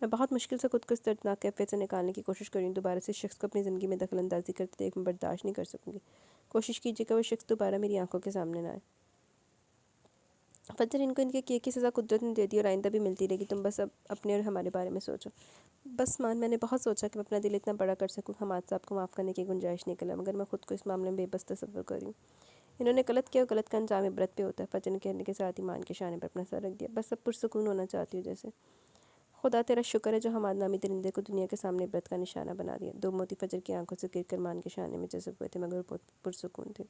میں بہت مشکل سے خود کو اس دردناک کیفیت سے نکالنے کی کوشش کر رہی ہوں۔ دوبارہ سے اس شخص کو اپنی زندگی میں دخل اندازی کرتے دیکھ میں برداشت نہیں کر سکوں گی۔ کوشش کیجیے گا وہ شخص دوبارہ میری آنکھوں کے سامنے نہ آئے۔ فجر ان کو ان کے کیے کی سزا قدرت نے دے دی، اور آئندہ بھی ملتی رہے گی۔ تم بس اب اپنے اور ہمارے بارے میں سوچو۔ بس مان، میں نے بہت سوچا کہ میں اپنا دل اتنا بڑا کر سکوں حماد صاحب کو معاف کرنے کی گنجائش نکلا، مگر میں خود کو اس معاملے میں بے بس تصور کر رہی ہوں۔ انہوں نے غلط کیا، اور غلط کا انجام عبرت پہ ہوتا ہے۔ فجر نے کہنے کے ساتھ ہی مان کے شانے پر اپنا سر رکھ دیا۔ بس اب پرسکون ہونا چاہتی ہوں جیسے۔ خدا تیرا شکر ہے جو حماد نامی درندے کو دنیا کے سامنے عبرت کا نشانہ بنا دیا۔ دو موتی فجر کی آنکھوں سے گر کر مان کے شانے میں جذب ہوئے تھے، مگر وہ پرسکون تھے۔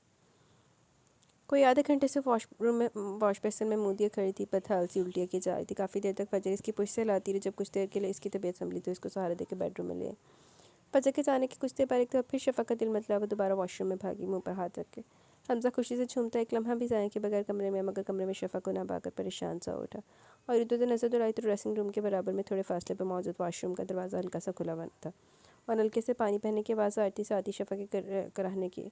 کوئی آدھے گھنٹے سے واش بیسن میں منہ دیے کھڑی تھی، بدحال سی الٹیاں کی جا رہی تھی۔ کافی دیر تک فجر اس کی پشت سے لاتی رہی، جب کچھ دیر کے لیے اس کی طبیعت سنبھلی تو اس کو سہارا دے کے بیڈ روم میں لے آئی۔ فجر کے جانے کی کچھ دیر بعد ایک دفعہ پھر شفا کا دل متلا، وہ دوبارہ واش روم میں بھاگی، منہ پر ہاتھ رکھ کے۔ حمزہ خوشی سے جھومتا ایک لمحہ بھی ضائع کے بغیر کمرے میں، مگر کمرے میں شفا کو نہ پا کر پریشان سا اٹھا، اور ادھر ادھر نظر دوڑائی تو ڈریسنگ روم کے برابر میں تھوڑے فاصلے پر موجود واش روم کا دروازہ ہلکا سا کھلا ہوا تھا، اور نلکے سے پانی بہنے کی آواز آ رہی تھی، ساتھ ہی شفا کے کراہنے کی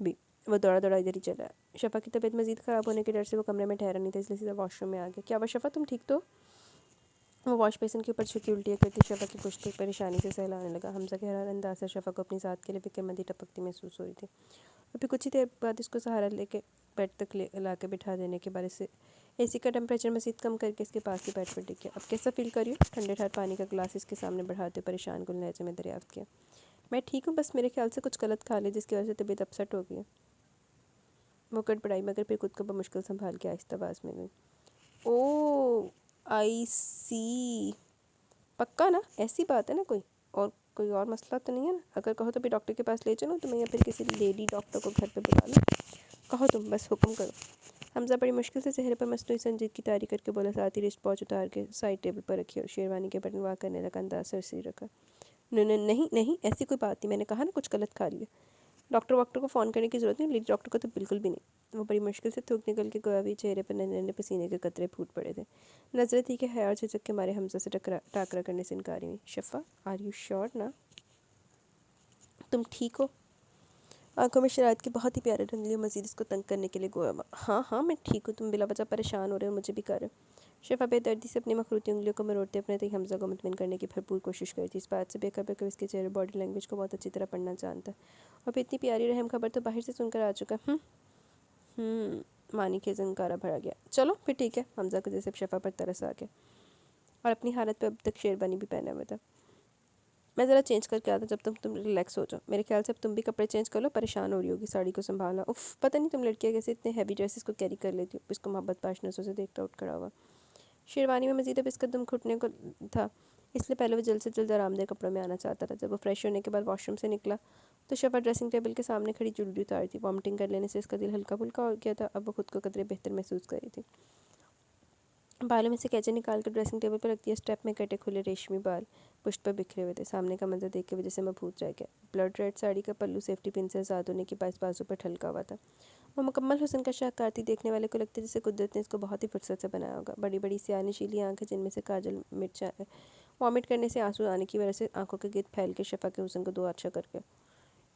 بھی۔ وہ دوڑا دوڑا ادھر ہی چلا۔ شفا کی طبیعت مزید خراب ہونے کے ڈر سے وہ کمرے میں ٹھہرا نہیں تھا، اس لیے سیدھا واش روم میں آ گیا۔ کیا ہوا شفا، تم ٹھیک تو؟ وہ واش بیسن کے اوپر چھکی الٹیاں کرتی شفا کی پشت پریشانی سے سہلانے لگا۔ حمزہ کے حیران انداز سے شفا کو اپنی ذات کے لیے فکر مندی ٹپکتی محسوس ہو رہی تھی، اور پھر کچھ ہی دیر بعد اس کو سہارا لے کے بیڈ تک لا کے بٹھا دینے کے بعد اسے اے سی کا ٹمپریچر مزید کم کر کے اس کے پاس ہی بیڈ پر ٹک گیا۔ اب کیسا فیل کر رہی ہو؟ ٹھنڈے ٹھار پانی کا گلاس اس کے سامنے بڑھاتے پریشان کن لہجے میں دریافت کیا۔ میں ٹھیک ہوں، بس میرے خیال سے کچھ غلط کھا لیا جس کی وجہ سے طبیعت اپسٹ ہو گئی ہے۔ وہ گڑبڑائی، مگر پھر خود کو بمشکل سنبھال کے آہستہ آواز میں گئی۔ او آئی سی، پکا نا؟ ایسی بات ہے نا کوئی اور مسئلہ تو نہیں ہے نا؟ اگر کہو تو پھر ڈاکٹر کے پاس لے چلوں تمہیں، یا پھر کسی لیڈی ڈاکٹر کو گھر پہ بلا لوں؟ کہو تم، بس حکم کرو۔ حمزہ بڑی مشکل سے چہرے پر مصنوعی سنجیدگی طاری کر کے بولا، ساتھ ہی رسٹ واچ اتار کے سائڈ ٹیبل پر رکھی اور شیروانی کے بٹن وا کرنے لگا، انداز سرسری رکھا۔ نہیں ایسی کوئی بات نہیں، میں نے کہا نا کچھ غلط کھا لیا۔ ڈاکٹر کو فون کرنے کی ضرورت نہیں، لیڈی ڈاکٹر کو تو بالکل بھی نہیں۔ وہ بڑی مشکل سے تھوک نکل کے گویا بھی چہرے پر ننھے ننھے پسینے کے قطرے پھوٹ پڑے تھے۔ نظریں تھی کہ حیا اور جھجک کے مارے حمزہ سے ٹاکرا کرنے سے انکاری ہوئی۔ شفا، آر یو شیور نا؟ تم ٹھیک ہو؟ آنکھوں میں شرارت کے بہت ہی پیارے رنگ لیے، مزید اس کو تنگ کرنے کے لیے گویا ہاں میں ٹھیک ہوں، تم بلا وجہ پریشان ہو رہے ہو، مجھے بھی کر رہے ہو۔ شفا بے دردی سے اپنی مخروطی انگلیوں کو مروڑتے اپنے تئیں حمزہ کو مطمئن کرنے کی بھرپور کوشش کرتی، اس بات سے بے خبر کہ اس کے چہرے باڈی لینگویج کو بہت اچھی طرح پڑھنا جانتا، اور پھر اتنی پیاری رحم خبر تو باہر سے سن کر آ چکا۔ مانی کے زنکارا بھرا گیا۔ چلو پھر ٹھیک ہے، حمزہ کو جیسے شفا پر ترس آ گیا، اور اپنی حالت پہ اب تک شیروانی بھی پہنا ہوا تھا۔ میں ذرا چینج کر کے آتا جب تم ریلیکس ہو جاؤ، میرے خیال سے اب تم بھی کپڑے چینج کر لو، پریشان ہو رہی ہوگی ساڑی کو سنبھالنا۔ پتہ نہیں تم لڑکیاں کیسے اتنے ہیوی ڈریسز کو کیری کر لیتی ہو۔ اس کو محبت پاش نظروں سے دیکھتا اٹھ کھڑا ہوا۔ شیروانی میں مزید اب اس کا دم گھٹنے کو تھا، اس لیے پہلے وہ جلد سے جلد آرام دہ کپڑوں میں آنا چاہتا تھا۔ جب وہ فریش ہونے کے بعد واش روم سے نکلا تو شفا ڈریسنگ ٹیبل کے سامنے کھڑی جوڈی اتار تھی۔ وامٹنگ کر لینے سے اس کا دل ہلکا پھلکا ہو گیا تھا، اب وہ خود کو قدرے بہتر محسوس کر رہی تھی۔ بالوں میں سے کیچے نکال کر ڈریسنگ ٹیبل پر رکھ دیا، اسٹیپ میں کٹے کھلے ریشمی بال پشت پر بکھرے ہوئے تھے۔ سامنے کا منظر دیکھ کے وجہ سے مبہوت رہ گیا۔ بلڈ ریڈ ساڑی کا پلو سیفٹی پن سے آزاد ہونے کے باعث بازو پر ٹھلکا ہوا تھا۔ وہ مکمل حسن کا شاہکار تھی، دیکھنے والے کو لگتا جیسے قدرت نے اس کو بہت ہی فرصت سے بنایا ہوگا۔ بڑی بڑی سیاہ نشیلی آنکھیں جن میں سے کاجل وامٹ کرنے سے آنسو آنے کی وجہ سے آنکھوں کے گرد پھیل کے شفا کے حسن کو دو آچھا کر گیا۔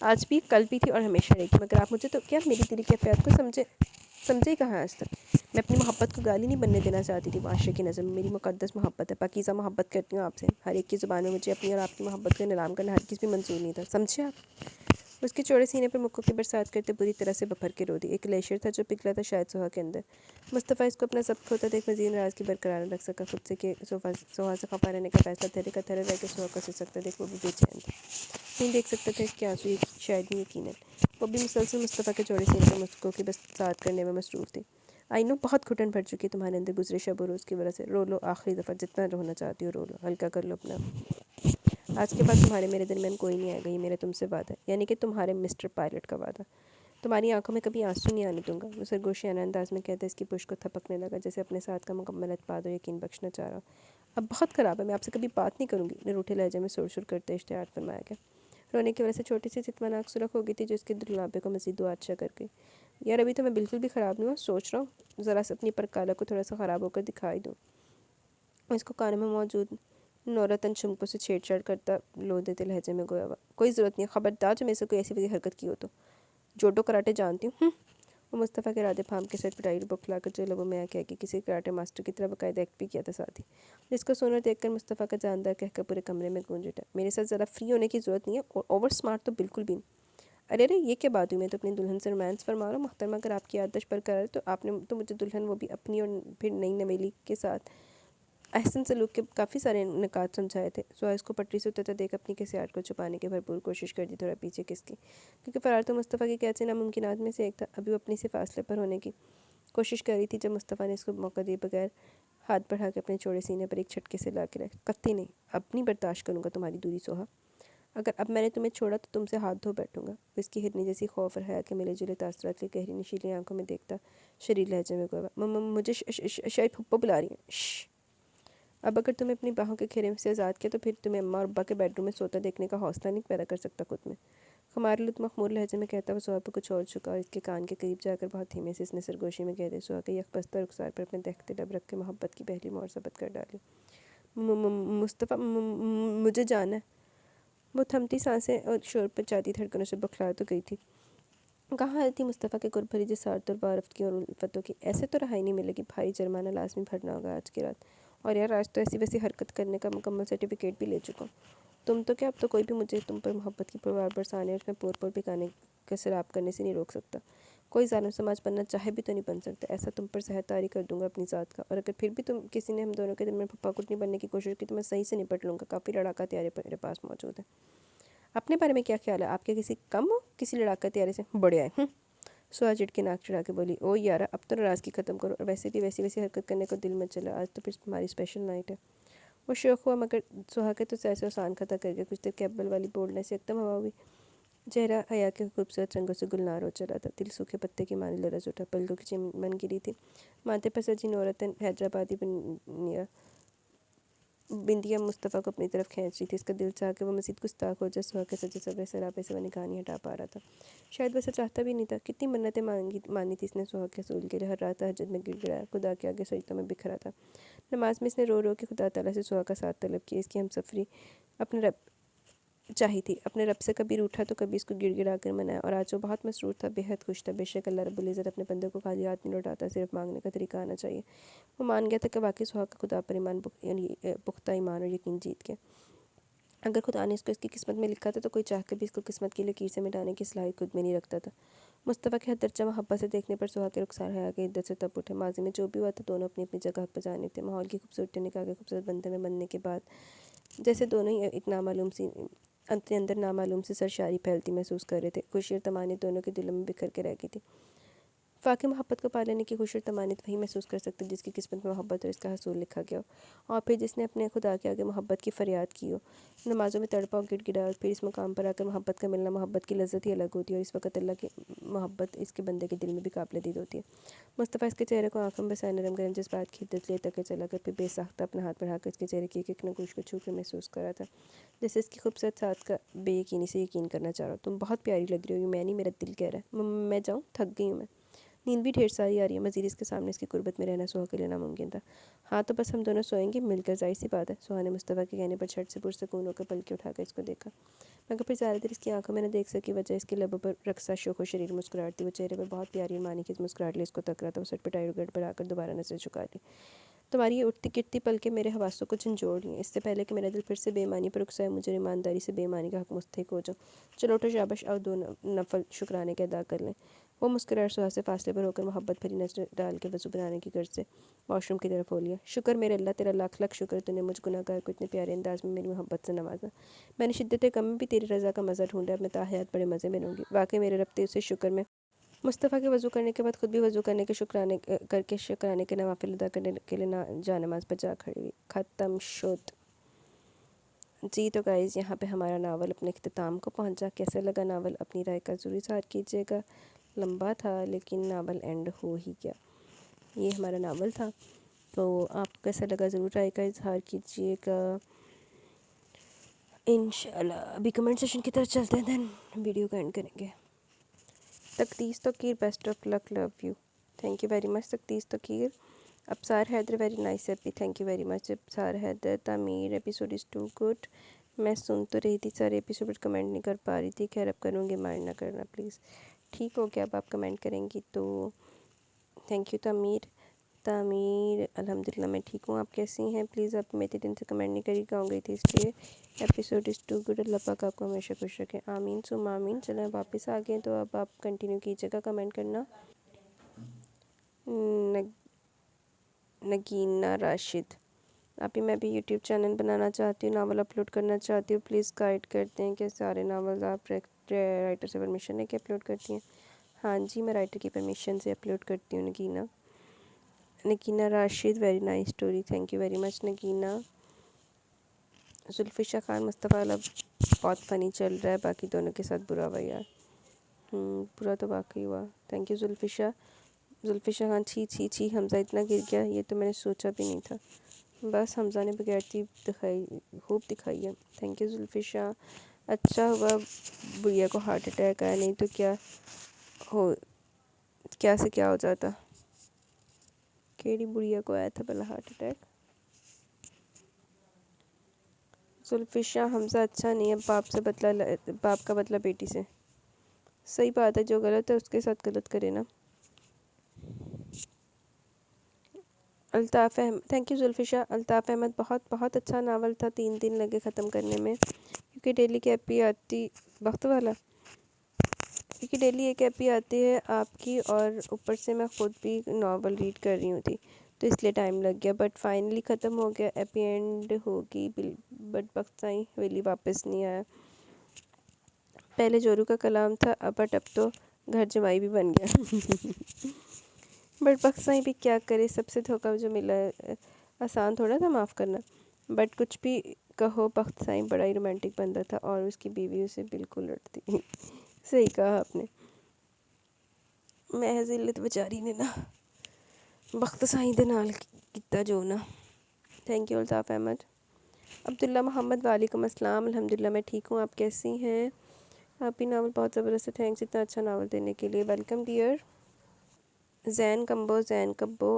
آج بھی کل بھی تھی اور ہمیشہ رہے گی، مگر آپ مجھے تو کیا میری دلی کیفیات کو سمجھے ہی کہاں آج تک۔ میں اپنی محبت کو گالی نہیں بننے دینا چاہتی تھی معاشرے کی نظر میں، میری مقدس محبت ہے، پاکیزہ محبت کرتی ہوں آپ سے، ہر ایک کی زبان میں مجھے اپنی اور آپ کی محبت کو نیلام کرنا ہرگز بھی منظور نہیں تھا، سمجھے آپ؟ اس کے چوڑے سینے پر مکوں کی برسات کرتے بری طرح سے بپھر کے رو دی، ایک گلیشیئر تھا جو پگھلا تھا شاید سوہا کے اندر۔ مصطفیٰ اس کو اپنا ضبط کھوتا دیکھ مزید ناراض کی برقرار نہ رکھ سکا خود سے کہ سوہا سے خفا رہنے کا فیصلہ تھرے کا تھرے رہ کے سوہا کو سے سکتا دیکھ وہ بھی بے چین تھا، نہیں دیکھ سکتا تھا اس کے آنسو، شاید نہیں یقیناً وہ بھی مسلسل مصطفیٰ کے چوڑے سینے پر مسکوں کی برسات کرنے میں مصروف تھی۔ آئی نو بہت گھٹن بھر چکی ہے تمہارے اندر گزرے شب و روز کی وجہ سے، رو لو آخری دفعہ، جتنا رونا چاہتی ہو رو لو، ہلکا کر لو اپنا۔ آج کے بعد تمہارے میرے درمیان کوئی نہیں آئے گا، یہ میرا تم سے وعدہ ہے، یعنی کہ تمہارے مسٹر پائلٹ کا وعدہ۔ تمہاری آنکھوں میں کبھی آنسو نہیں آنے دوں گا، وہ سرگوشیانہ انداز میں کہتا اس کی پشت کو تھپکنے لگا جیسے اپنے ساتھ کا مکمل اعتماد اور یقین بخشنا چاہ رہا۔ اب بہت خراب ہے، میں آپ سے کبھی بات نہیں کروں گی، نے روٹھے لہجے میں سر سر کرتے اشتہار فرمایا گیا۔ رونے کی وجہ سے چھوٹی سی ستمناک سرخ ہو گئی تھی جو اس کے دلنابے کو مزید دعاتشا کر گئی۔ یار ابھی تو میں بالکل بھی خراب نہیں ہوں، سوچ رہا ہوں ذرا سے اپنی پرکالہ کو تھوڑا سا خراب ہو کر دکھائی دوں۔ اس کو کانوں میں موجود نورتن شمکوں سے چھیڑ چھاڑ کرتا لو دیتے لہجے میں گویا ہوا، کوئی ضرورت نہیں ہے، خبردار جو میرے سے کوئی ایسی ویسی حرکت کی ہو تو جوڈو کراٹے جانتی ہوں۔ وہ مصطفیٰ کے رادے پھام کے سر پٹائی بکھلا کر جو لبوں میں آ کے کسی کراٹے ماسٹر کی طرح باقاعدہ ایکٹ بھی کیا تھا ساتھ ہی، جس کو سونا دیکھ کر مصطفیٰ کا جاندار کہہ کر پورے کمرے میں گونج اٹھا، میرے ساتھ ذرا فری ہونے کی ضرورت نہیں ہے، اور اوور سمارٹ تو بالکل بھی نہیں۔ ارے یہ کیا بات ہوئی، میں تو اپنی دلہن سے رومانس فرما رہا ہوں محترمہ، اگر آپ کی یادداشت برقرار ہے تو آپ نے تو مجھے دلہن وہ بھی اپنی اور پھر نئی نویلی کے ساتھ احسن سلوک کے کافی سارے نکات سمجھائے تھے۔ سوہا اس کو پٹری سے اترتا دیکھ اپنی کسیاٹ کو چھپانے کی بھرپور کوشش کر دی، تھوڑا پیچھے کس کی، کیونکہ فرار تو مصطفیٰ کی کیسے ناممکنات میں سے ایک تھا، ابھی وہ اپنی سے فاصلے پر ہونے کی کوشش کر رہی تھی جب مصطفیٰ نے اس کو موقع دیے بغیر ہاتھ بڑھا کے اپنے چوڑے سینے پر ایک جھٹکے سے لا کے رکھ، قطعی نہیں، اب نہیں برداشت کروں گا تمہاری دوری سوہا، اگر اب میں نے تمہیں چھوڑا تو تم سے ہاتھ دھو بیٹھوں گا۔ وہ اس کی ہرنی جیسی خوف اور حیا کے ملے جلے تاثرات کی گہری نشیلی آنکھوں میں دیکھتا شریر لہجے میں گوا، مجھے شاید پھپھو بلا رہی ہیں، شش۔ اب اگر تمہیں اپنی باہوں کے گھیرے سے آزاد کیا تو پھر تمہیں اماں اور ابا کے بیڈ روم میں سوتا دیکھنے کا حوصلہ نہیں پیدا کر سکتا خود میں، خمار لط مخمور لہجے میں کہتا وہ سوہا پر کچھ اور چکا اور اس کے کان کے قریب جا کر بہت دھیمے سے اس نے سرگوشی میں کہہ دیا، سوہا کے یک بستہ رخسار پر اپنے دہتے لب رکھ کے محبت کی پہلی مہر ثبت کر ڈالی۔ مصطفیٰ مجھے جانا ہے۔ وہ تھمتی سانسیں اور شور پر جاتی دھڑکنوں سے بکھلا تو گئی تھی۔ کہاں آئی تھی مصطفیٰ کے قرب بھری جسارت اور بارفت کی اور الفتوں کی، ایسے تو رہائی نہیں ملے گی، بھاری جرمانہ لازمی بھرنا ہوگا آج کی رات، اور یار آج تو ایسی ویسی حرکت کرنے کا مکمل سرٹیفکیٹ بھی لے چکا ہوں، تم تو کیا اب تو کوئی بھی مجھے تم پر محبت کی پروار برسانے اور اس میں پور پور پکانے کا سراب کرنے سے نہیں روک سکتا، کوئی ظالم سماج بننا چاہے بھی تو نہیں بن سکتا، ایسا تم پر زہر طاری کر دوں گا اپنی ذات کا، اور اگر پھر بھی تم کسی نے ہم دونوں کے دل میں پھپھا کٹنی بننے کی کوشش کی تو میں صحیح سے نپٹ لوں گا، کافی لڑاکا تیارے میرے پاس موجود ہے۔ اپنے بارے میں کیا خیال ہے، آپ کے کسی کم ہو کسی لڑاکا تیارے سے، بڑے آئے۔ سوہا جھٹ کے ناک چڑھا کے بولی، او یارا اب تو ناراضگی ختم کرو، اور ویسے بھی ویسی حرکت کرنے کو دل میں چلا، آج تو پھر تمہاری اسپیشل نائٹ ہے۔ وہ شوق ہوا مگر سوہا کے تو سیسے آسان خطا کر کے کچھ دیر کیبل والی بولڈنس ایک دم ہوا ہوئی، چہرہ حیا کے خوبصورت رنگوں سے گلنار ہو چلا تھا، دل سوکھے پتے کی مانی لرز اٹھا، پلکوں کی چمن گری تھی، ماتھے پر سجی نورتن حیدرآبادی بندیا مصطفیٰ کو اپنی طرف کھینچ رہی تھی، اس کا دل چاہ کہ وہ مزید گستاخ ہو جائے، سوہا کے سجے سورے سراپے سے وہ نگاہ نہیں ہٹا پا رہا تھا، شاید ویسا چاہتا بھی نہیں تھا، کتنی منتیں مانی تھی اس نے سوہا کے حصول کے لیے، ہر رات تہجد میں گڑ گڑایا، خدا کے آگے سجدوں میں بکھرا تھا، نماز میں اس نے رو رو کے خدا تعالیٰ سے سوہا کا ساتھ طلب کیا، اس کی ہم سفری اپنے رب چاہی تھی، اپنے رب سے کبھی روٹھا تو کبھی اس کو گڑ گڑا کر منایا، اور آج وہ بہت مسرور تھا، بے حد خوش تھا، بے شک اللہ رب العزت اپنے بندے کو خالی ہاتھ نہیں لوٹاتا، صرف مانگنے کا طریقہ آنا چاہیے۔ وہ مان گیا تھا کہ واقعی سوہا کا خدا پر ایمان یعنی پختہ ایمان اور یقین جیت کے، اگر خدا نے اس کو اس کی قسمت میں لکھا تھا تو کوئی چاہ کے بھی اس کو قسمت کی لکیر سے مٹانے کی صلاحیت خود میں نہیں رکھتا تھا۔ مصطفیٰ کے حد درجہ محبت سے دیکھنے پر سوہا کے رخسار حیا کے عدت سے تپ اٹھے، ماضی میں جو بھی ہوا تھا دونوں اپنی اپنی جگہ حق بجانب تھے، ماحول کی خوبصورتی اور نکاح کے خوبصورت بندھن میں بندھنے کے بعد جیسے دونوں ہی ایک نامعلوم سی اپنے اندر نامعلوم سی سرشاری پھیلتی محسوس کر رہے تھے، خوشی اور طمانینت دونوں کے دلوں میں بکھر کے رہ گئی تھی، واقعی محبت کو پا لینے کی خوشی اور طمانینت وہی محسوس کر سکتے جس کی قسمت میں محبت اور اس کا حصول لکھا گیا ہو، اور پھر جس نے اپنے خدا کے آگے محبت کی فریاد کی ہو، نمازوں میں تڑپا اور گڑ گڑا، اور پھر اس مقام پر آ کر محبت کا ملنا، محبت کی لذت ہی الگ ہوتی ہے، اور اس وقت اللہ کی محبت اس کے بندے کے دل میں بھی قابل دید ہوتی ہے۔ مصطفیٰ اس کے چہرے کو آنکھوں میں بسائے نرم گرم جذبات کی حدت لیتا کہ چلا کر پھر بے ساختہ اپنا ہاتھ بڑھا کر اس کے چہرے کی ایک ایک نگوش کو چھو کر محسوس کر رہا تھا، جیسے اس کی خوبصورت ساتھ کا بے یقینی سے یقین کرنا چاہ رہا ہوں، تم بہت پیاری لگ رہی ہو، میں نہیں میرا دل کہہ رہا ہے، میں جاؤں، تھک گئی ہوں میں۔ نیند بھی ڈھیر ساری آ رہی ہے، مزید اس کے سامنے اس کی قربت میں رہنا سہا کے لیے ناممکن تھا۔ ہاں تو بس ہم دونوں سوئیں گے مل کر، ظاہر سی بات ہے۔ سہا نے مصطفیٰ کے کہنے پر چھٹ سے پرسکون ہو کر پلکیں اٹھا کر اس کو دیکھا، مگر پھر زیادہ دیر اس کی آنکھوں میں نہ دیکھ سکی، وجہ اس کے لبوں پر رقصہ شوخ و شریر مسکراہٹ تھی۔ وہ چہرے پر بہت پیاری اور معنی خیز مسکراہٹ لیے اس کو تک رہا تھا۔ وہ سٹ پٹائی اور گڑبڑا کر دوبارہ نظر جھکا لی۔ تمہاری یہ اٹھتی گرتی پلکیں میرے حواسوں کو جھنجھوڑ لیں، اس سے پہلے کہ میرا دل پھر سے بے ایمانی پر اکسائے، مجھے ایمانداری سے بے ایمانی کا حق مستحق ہو جاؤ۔ چلو اٹھو، شاباش، آؤ دو نفل شکرانے کے ادا کر لیں۔ وہ مسکراہٹ سہا سے فاصلے پر ہو کر محبت بھری نظر ڈال کے وضو بنانے کی غرض سے واش روم کی طرف ہو لیا۔ شکر میرے اللہ، تیرا لاکھ لاکھ شکر، تو نے مجھ گناہ گار کو اتنے پیارے انداز میں میری محبت سے نوازا۔ میں نے شدت غم میں بھی تیری رضا کا مزہ ڈھونڈا، اب میں تا حیات بڑے مزے میں رہوں گی۔ واقعی میرے رب، تجھ سے شکر میں مصطفیٰ کے وضو کرنے کے بعد خود بھی وضو کرنے کے شکرانے کے نوافل ادا کرنے کے لیے جانماز پر جا کھڑی ہوئی۔ ختم شد۔ جی تو گائز، یہاں پہ ہمارا ناول اپنے اختتام کو پہنچا۔ کیسا لگا ناول؟ اپنی رائے کا ضرور اظہار کیجیے گا۔ لمبا تھا لیکن ناول اینڈ ہو ہی گیا۔ یہ ہمارا ناول تھا، تو آپ کو کیسا لگا ضرور رائے کا اظہار کیجیے گا۔ انشاءاللہ ابھی کمنٹ سیشن کی طرف چلتے ہیں، دین ویڈیو کا اینڈ کریں گے۔ Taqdees Tauqeer, best of luck, love you, thank you very much Taqdees Tauqeer. Absar Haider, very nice epi, thank you very much Absar Haider. Tameer, episode is to good. میں سن تو رہی تھی سارے ایپیسوڈ پر کمنٹ نہیں کر پا رہی تھی، خیر اب کروں گی، مائنڈ نہ کرنا پلیز۔ ٹھیک ہو گیا، اب آپ کمنٹ کریں گی تو تھینک یو تعمیر۔ تعمیر الحمدللہ میں ٹھیک ہوں، آپ کیسی ہیں؟ پلیز آپ میں اتنے دن سے کمنٹ نہیں کری، گاؤں گئی تھی اس لیے۔ ایپیسوڈ از ٹو گڈ، اللہ پاک آپ کو ہمیشہ خوش رکھے، آمین ثم آمین۔ چلیں واپس آ گئے تو اب آپ کنٹینیو کیجیے گا کمنٹ کرنا۔ نگینہ راشد، ابھی میں بھی یوٹیوب چینل بنانا چاہتی ہوں، ناول اپلوڈ کرنا چاہتی ہوں، پلیز گائیڈ کرتے ہیں کہ سارے ناول آپ رائٹر سے پرمیشن لے کے اپلوڈ کرتی ہیں؟ ہاں جی، میں رائٹر کی پرمیشن سے اپلوڈ کرتی ہوں Nagina. Nagina Rashid, very nice story, thank you very much Nagina. Zulfisha Khan, Mustafa والا بہت فنی چل رہا ہے، باقی دونوں کے ساتھ برا ہوا یار۔ برا تو واقعی ہوا، تھینک یو زلفشا۔ زلفشا خان، چھی چھی چھی، حمزہ اتنا گر گیا، یہ تو میں نے سوچا بھی نہیں تھا۔ بس حمزہ نے بغیر تیب دکھائی، خوب دکھائی ہے، تھینک یو زلفشا۔ اچھا ہوا بڑھیا کو ہارٹ اٹیک آیا، نہیں تو کیا سے کیا ہو جاتا۔ کیڑی بڑھیا کو آیا تھا بلا ہارٹ اٹیک؟ زلفشا، حمزہ اچھا نہیں ہے، باپ کا بدلہ بیٹی سے۔ صحیح بات ہے، جو غلط ہے اس کے ساتھ غلط کرے نا۔ Altaf Ahmed, thank you Zulfisha. الطاف احمد، بہت بہت اچھا ناول تھا، 3 دن لگے ختم کرنے میں، کیونکہ ڈیلی کی ایپی آتی وقت والا، کیونکہ ڈیلی ایک ایپی آتی ہے آپ کی، اور اوپر سے میں خود بھی ناول ریڈ کر رہی ہوں تھی، تو اس لیے ٹائم لگ گیا، بٹ فائنلی ختم ہو گیا، ایپی اینڈ ہوگی، بٹ وقت سائیں ویلی واپس نہیں آیا۔ پہلے جورو کا کلام تھا، بٹ اب تو گھر جمائی بھی بن گیا۔ بٹ وقت سائیں بھی کیا کرے، سب سے دھوکہ جو ملا ہے، آسان تھوڑا تھا معاف کرنا، بٹ کچھ بھی کہو، بخت سائیں بڑا ہی رومانٹک بندہ تھا، اور اس کی بیوی اسے بالکل لڑتی۔ صحیح کہا آپ نے، محض علت بیچاری نے نا بخت سائیں دے نال کیتا جو نا۔ Thank you Altaf Ahmed. عبداللہ محمد، وعلیکم السلام، الحمدللہ میں ٹھیک ہوں، آپ کیسی ہیں؟ آپ بھی ناول بہت زبردست ہے، تھینکس اتنا اچھا ناول دینے کے لیے، ویلکم ڈیئر۔ زین کمبو،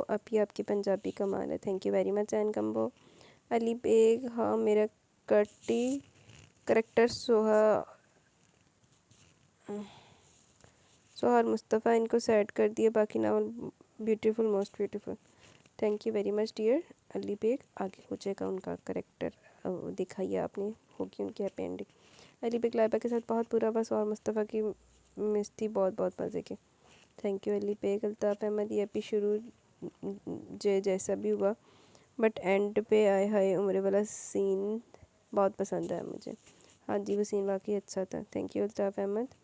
اب یہ آپ کی پنجابی کمال ہے، thank you very much Zain Kamboh. Ali Baig, ہاں میرا کریکٹر سہا اور مصطفیٰ، ان کو سیڈ کر دیا، باقی novel beautiful, most beautiful, thank you very much dear Ali Baig. آگے ہو جائے گا ان کا کریکٹر، دکھائیے آپ نے، ہوگی ان کی ہیپی اینڈنگ۔ علی بیگ لائبہ کے ساتھ بہت برا، بس اور مصطفیٰ کی مس تھی بہت بہت مزے کے، تھینک یو علی بیگ۔ الطاف احمد، یہ بھی شروع جیسا بھی ہوا، بٹ اینڈ پہ آئے ہائے عمرے والا سین بہت پسند آیا مجھے، ہاں جی وہ سین واقعی اچھا تھا، thank you Altaf Ahmed.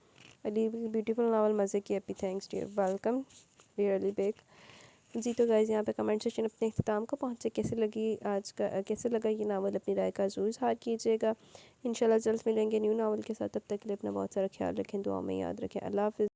Ali beautiful novel, مزے کی ایپی، thanks dear, welcome dear Ali Baig. جی تو گائز، یہاں پہ کمنٹ سیکشن اپنے اختتام کو پہنچے، کیسے لگا یہ ناول، اپنی رائے کا ضرور اظہار کیجیے گا۔ انشاءاللہ جلد ملیں گے نیو ناول کے ساتھ، تب تک کے لیے اپنا بہت سارا خیال رکھیں، دعاؤں میں یاد رکھیں، اللہ حافظ۔